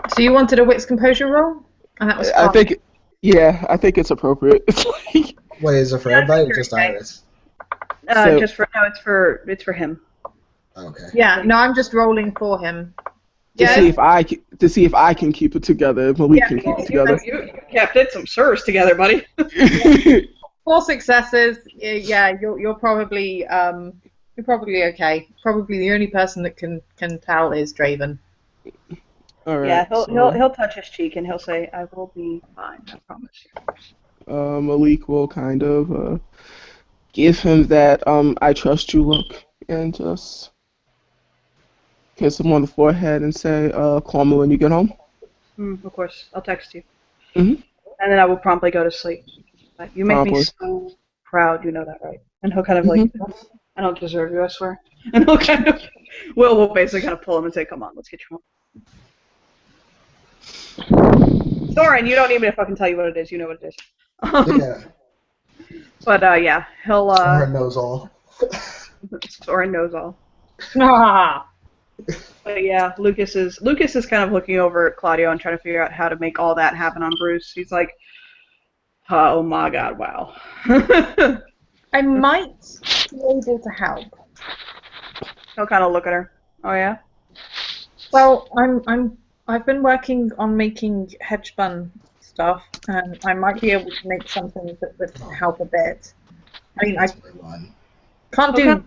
So you wanted a wit's composure roll, and that was. I think it's appropriate. It's Wait, is it for everybody or just Iris? It's for him. Okay. Yeah, no, I'm just rolling for him. to see if I can keep it together. If Malik can keep it together. You kept some serves together, buddy. 4 successes. Yeah, you're probably okay. Probably the only person that can tell is Draven. All right. Yeah, he'll touch his cheek and he'll say, "I will be fine. I promise you." Malik will kind of give him that "I trust you" look and just kiss him on the forehead and say, "Call me when you get home." Of course, I'll text you. Mhm. And then I will promptly go to sleep. But you make me so proud. You know that, right? And he'll kind of "I don't deserve you, I swear." And he'll kind of, will basically kind of pull him and say, "Come on, let's get you home." Soren, you don't need me to fucking tell you what it is. You know what it is. Yeah. But yeah, he'll. Soren knows all. Soren knows all. Ah. But yeah, Lucas is kind of looking over at Claudio and trying to figure out how to make all that happen on Bruce. He's like, "Oh my God, wow." I might be able to help. He'll kind of look at her. Oh yeah. Well, I've been working on making hedge-spun stuff, and I might be able to make something that would help a bit. I mean, I can't do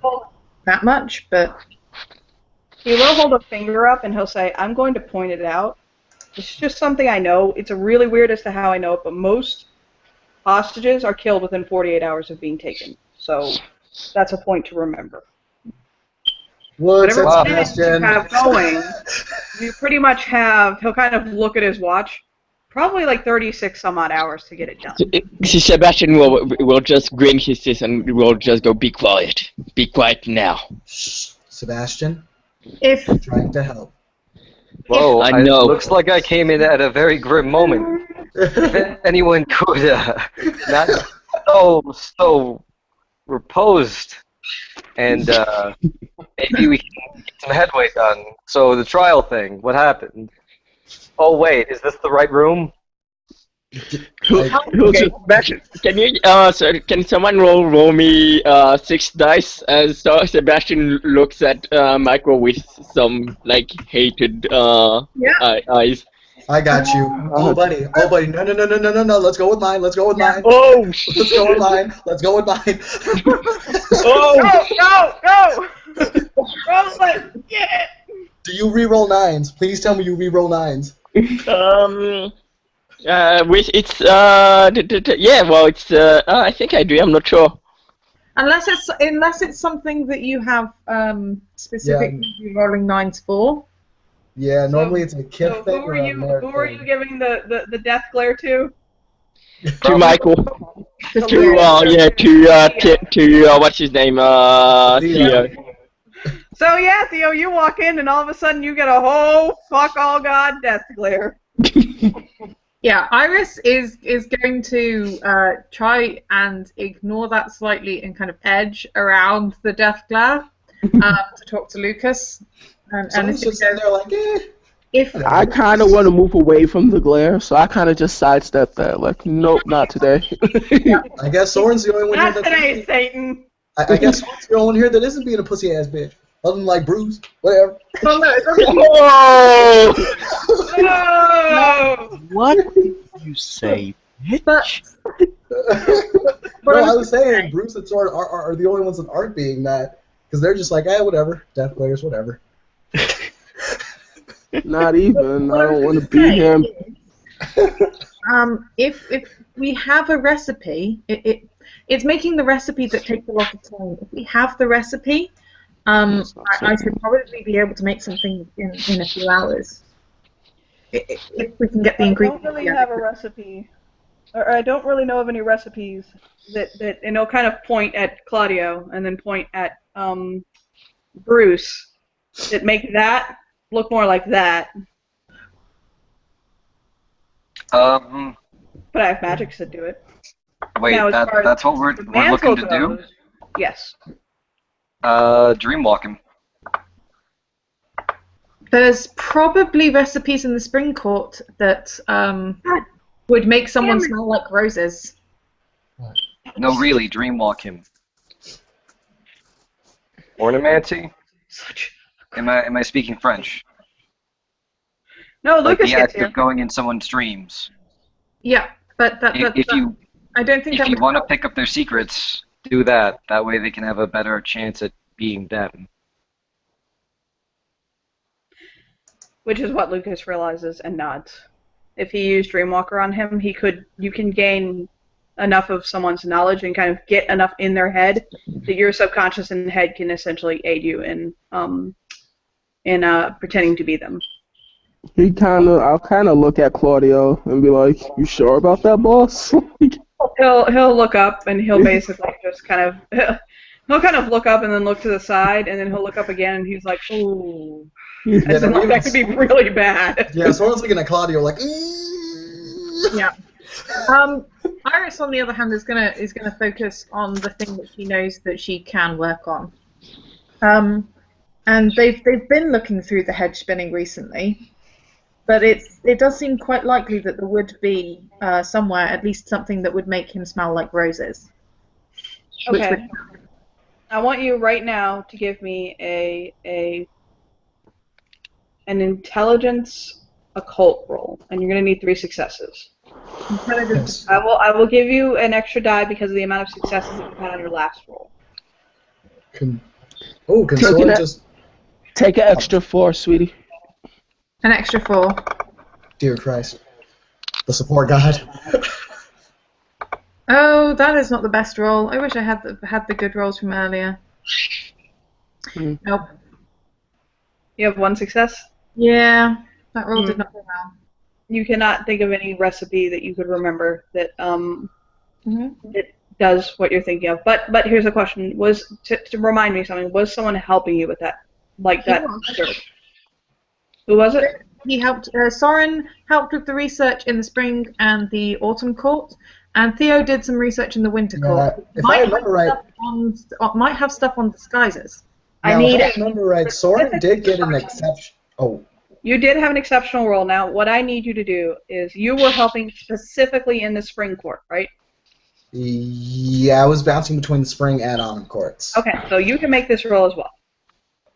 that much, but He will hold a finger up and he'll say, "I'm going to point it out. It's just something I know. It's really weird as to how I know it, but most hostages are killed within 48 hours of being taken. So that's a point to remember." What's Whatever up, minutes you Sebastian? have going, you pretty much have. He'll kind of look at his watch. Probably 36 some odd hours to get it done. Sebastian will just grin his teeth and will just go, "Be quiet. Be quiet now." Sebastian, if I'm trying to help. Whoa, I know. Looks like I came in at a very grim moment. If anyone could not so reposed, and maybe we can get some headway done. So the trial thing, what happened? Oh wait, is this the right room? Okay, Sebastian, can you sorry, can someone roll me 6 dice as Sebastian looks at Micro with some like hated eyes. I got you. Oh, buddy. Oh, buddy. No, no, no, no, no, no, no. Let's go with mine. Let's go with mine. Oh, Let's go with mine. Let's go with mine. oh, Go! Roll it! Get it! Do you re-roll 9s? Please tell me you re-roll 9s. Which it's yeah, well, it's I think I do. I'm not sure. Unless it's something that you have specifically rolling 9s for. Yeah, normally it's a kid So thing who or are a you? nerd Who are thing. you giving the death glare to? To Michael. Just To yeah, to what's his name? Theo. So yeah, Theo, you walk in and all of a sudden you get a whole fuck all god death glare. Yeah, Iris is going to try and ignore that slightly and kind of edge around the death glare to talk to Lucas. And Someone's just sitting there like, if I kind of want to move away from the glare, so I kind of just sidestep that. Like, nope, not today. I guess Soren's the only one here Not that's... today, Satan. I guess Soren's the only one here that isn't being a pussy-ass bitch. Other than, like, Bruce. Whatever. well, no, No! What did you say? but No, I was saying Bruce and Soren are the only ones that aren't being that. Because they're just like, whatever. Death glares, whatever. Not even. I don't want to be him. if we have a recipe, it's making the recipe that takes a lot of time. If we have the recipe, I should probably be able to make something in a few hours. If we can get the I ingredients. don't really together. have a recipe. Or I don't really know of any recipes that and they'll kind of point at Claudio and then point at Bruce that make that look more like that. Um, But I have magics that do it. wait, Now, as far as that's what we're Mantle looking to do? goes, yes. Dreamwalking. There's probably recipes in the Spring Court that would make someone smell like roses. No, really, dreamwalk him. Ornamency? Am I speaking French? No, Like Lucas the gets act here. of going in someone's dreams. Yeah, but If you I don't think if that you would want to help. pick up their secrets, do that. That way they can have a better chance at being them. Which is what Lucas realizes and nods. If he used Dreamwalker on him, you can gain enough of someone's knowledge and kind of get enough in their head that your subconscious and head can essentially aid you in pretending to be them. I'll kind of look at Claudio and be like, "You sure about that, boss?" He'll look up and he'll basically just kind of he'll kind of look up and then look to the side and then he'll look up again and he's like, ooh. As in, like, that could be really bad. Yeah, Soren's looking at Claudio like, Yeah. Iris, on the other hand, is gonna focus on the thing that she knows that she can work on. And they've been looking through the hedge spinning recently, but it does seem quite likely that there would be somewhere at least something that would make him smell like roses. Okay. I want you right now to give me an intelligence occult roll, and you're going to need 3 successes. Intelligence. I will give you an extra die because of the amount of successes that you had on your last roll. can Taking Soren it. just... Take an extra 4, sweetie. An extra 4. Dear Christ. The support god. Oh, that is not the best roll. I wish I had the good rolls from earlier. Nope. You have 1 success? Yeah, that roll did not go well. You cannot think of any recipe that you could remember that Mm-hmm. that does what you're thinking of. But here's a question: was to remind me of something? Was someone helping you with that, like that search? Who was it? He helped. Soren helped with the research in the spring and the autumn court, and Theo did some research in the winter court. If I remember right... Might have stuff on disguises. I Now, need if I remember right, Soren did get an exception. Oh, You did have an exceptional roll. Now, what I need you to do is you were helping specifically in the spring court, right? Yeah, I was bouncing between the spring and autumn courts. Okay, so you can make this roll as well.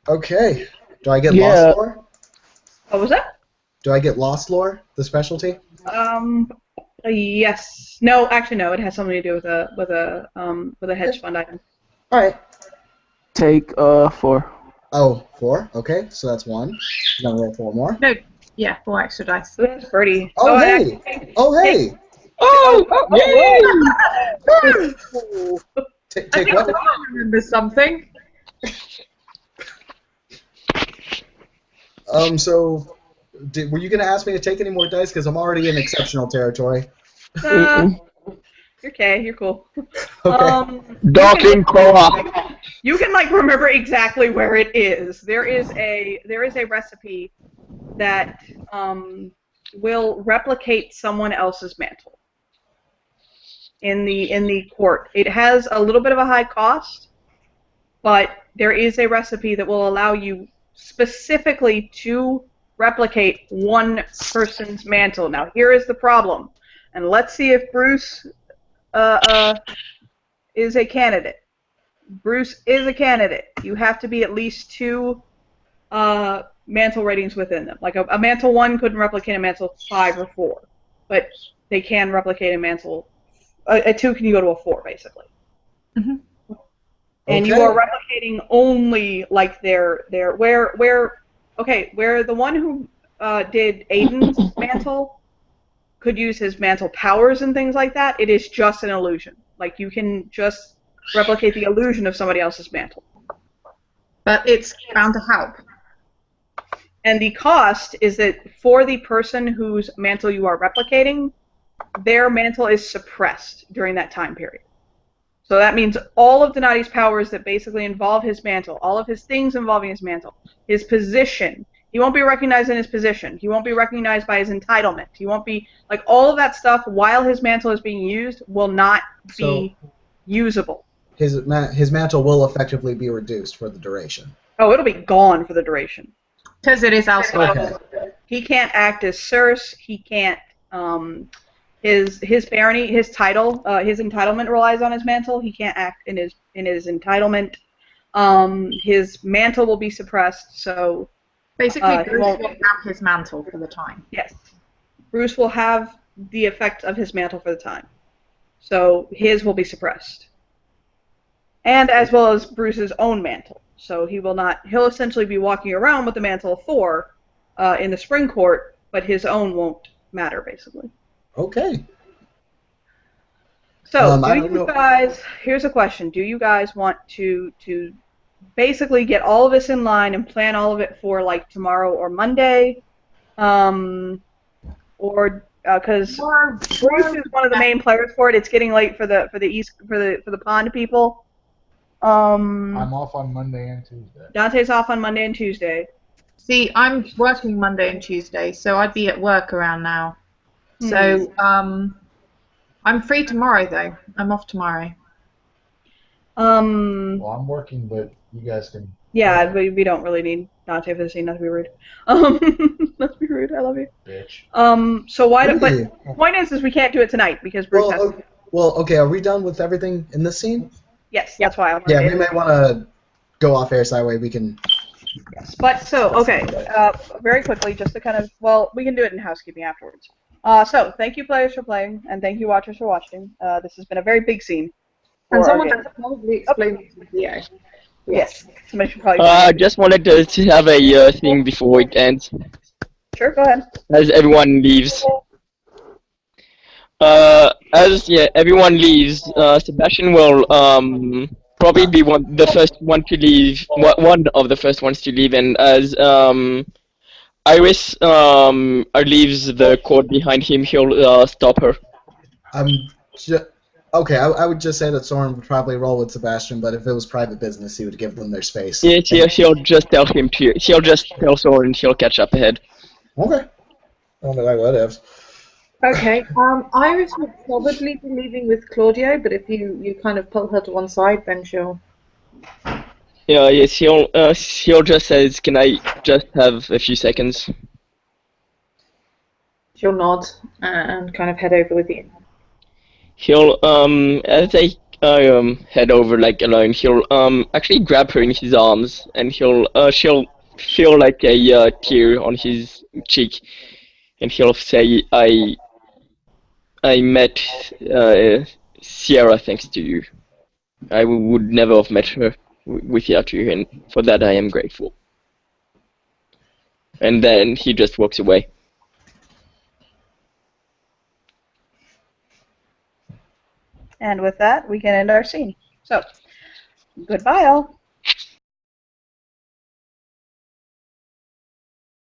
Okay. Do I get Yeah. Lost Lore? What was that? Do I get Lost Lore, the specialty? Yes. No, actually, no. It has something to do with a hedge fund item. All right. Take 4. Oh, 4. Okay, so that's 1. Then roll 4 more. No, yeah, 4 extra dice. So that's Birdie. Oh, and hey! actually- Oh, hey! Take I think what? I remember something. So, were you going to ask me to take any more dice? Because I'm already in exceptional territory. You're okay. You're cool. Okay. Docking core. You can like remember exactly where it is. There is a recipe that will replicate someone else's mantle in the court. It has a little bit of a high cost, but there is a recipe that will allow you specifically to replicate one person's mantle. Now here is the problem, and let's see if Bruce is a candidate. Bruce is a candidate. You have to be at least 2 mantle ratings within them. Like a mantle 1 couldn't replicate a mantle 5 or 4, but they can replicate a mantle. A 2 can go to a 4 basically. Mm-hmm. And you Okay. are replicating only like where the one who did Aiden's mantle could use his mantle powers and things like that. It is just an illusion. Like you can just replicate the illusion of somebody else's mantle. But it's bound to help. And the cost is that for the person whose mantle you are replicating, their mantle is suppressed during that time period. So that means all of Donati's powers that basically involve his mantle, all of his things involving his mantle, his position, he won't be recognized in his position, he won't be recognized by his entitlement, he won't be, like all of that stuff while his mantle is being used will not be usable. His mantle will effectively be reduced for the duration. Oh, it'll be gone for the duration. Because it is outside. Okay. He can't act as Circe. He can't. His barony, his title, his entitlement relies on his mantle. He can't act in his entitlement. His mantle will be suppressed. So Basically, he Bruce won't- will have his mantle for the time. yes, Bruce will have the effect of his mantle for the time. So his will be suppressed, and as well as Bruce's own mantle. So he will not. He'll essentially be walking around with the mantle of Thor in the spring court, but his own won't matter basically. Okay. So, I do don't you know. guys? Here's a question: do you guys want to basically get all of this in line and plan all of it for like tomorrow or Monday, or because Bruce is one of the main players for it. It's getting late for the pond people. I'm off on Monday and Tuesday. Dante's off on Monday and Tuesday. See, I'm working Monday and Tuesday, so I'd be at work around now. So, I'm free tomorrow, though. I'm off tomorrow. Well, I'm working, but you guys can. Yeah, we don't really need Dante for the scene. Not to be rude. Not to be rude. I love you. Bitch. So why? But Really? the point is we can't do it tonight because Bruce has. Okay. Are we done with everything in this scene? Yes, that's why I'm. Yeah, we may want to go off air so that way we can. Yes. But so okay, very quickly, just to kind of we can do it in housekeeping afterwards. So thank you players for playing, and thank you watchers for watching. This has been a very big scene. And for our someone game. should probably explain this in the video. Yes, somebody should probably. I just wanted to have a thing before it ends, Sure, go ahead. as everyone leaves. Everyone leaves, Sebastian will probably be the first one to leave, one of the first ones to leave, and as Iris leaves the court behind him, he'll stop her. Okay, I would just say that Soren would probably roll with Sebastian, but if it was private business, he would give them their space. Yes, she'll just tell him to. She'll just tell Soren he'll catch up ahead. Okay. Well, like what ifs. Okay, Iris would probably be leaving with Claudio, but if you kind of pull her to one side, then she'll... Yeah, yes, he'll just says, can I just have a few seconds? She'll nod and kind of head over with you. He'll as I head over like alone, he'll actually grab her in his arms, and she'll feel like a tear on his cheek, and he'll say, I met Sierra thanks to you. I would never have met her without you, and for that I am grateful. And then he just walks away. And with that, we can end our scene. So, goodbye all.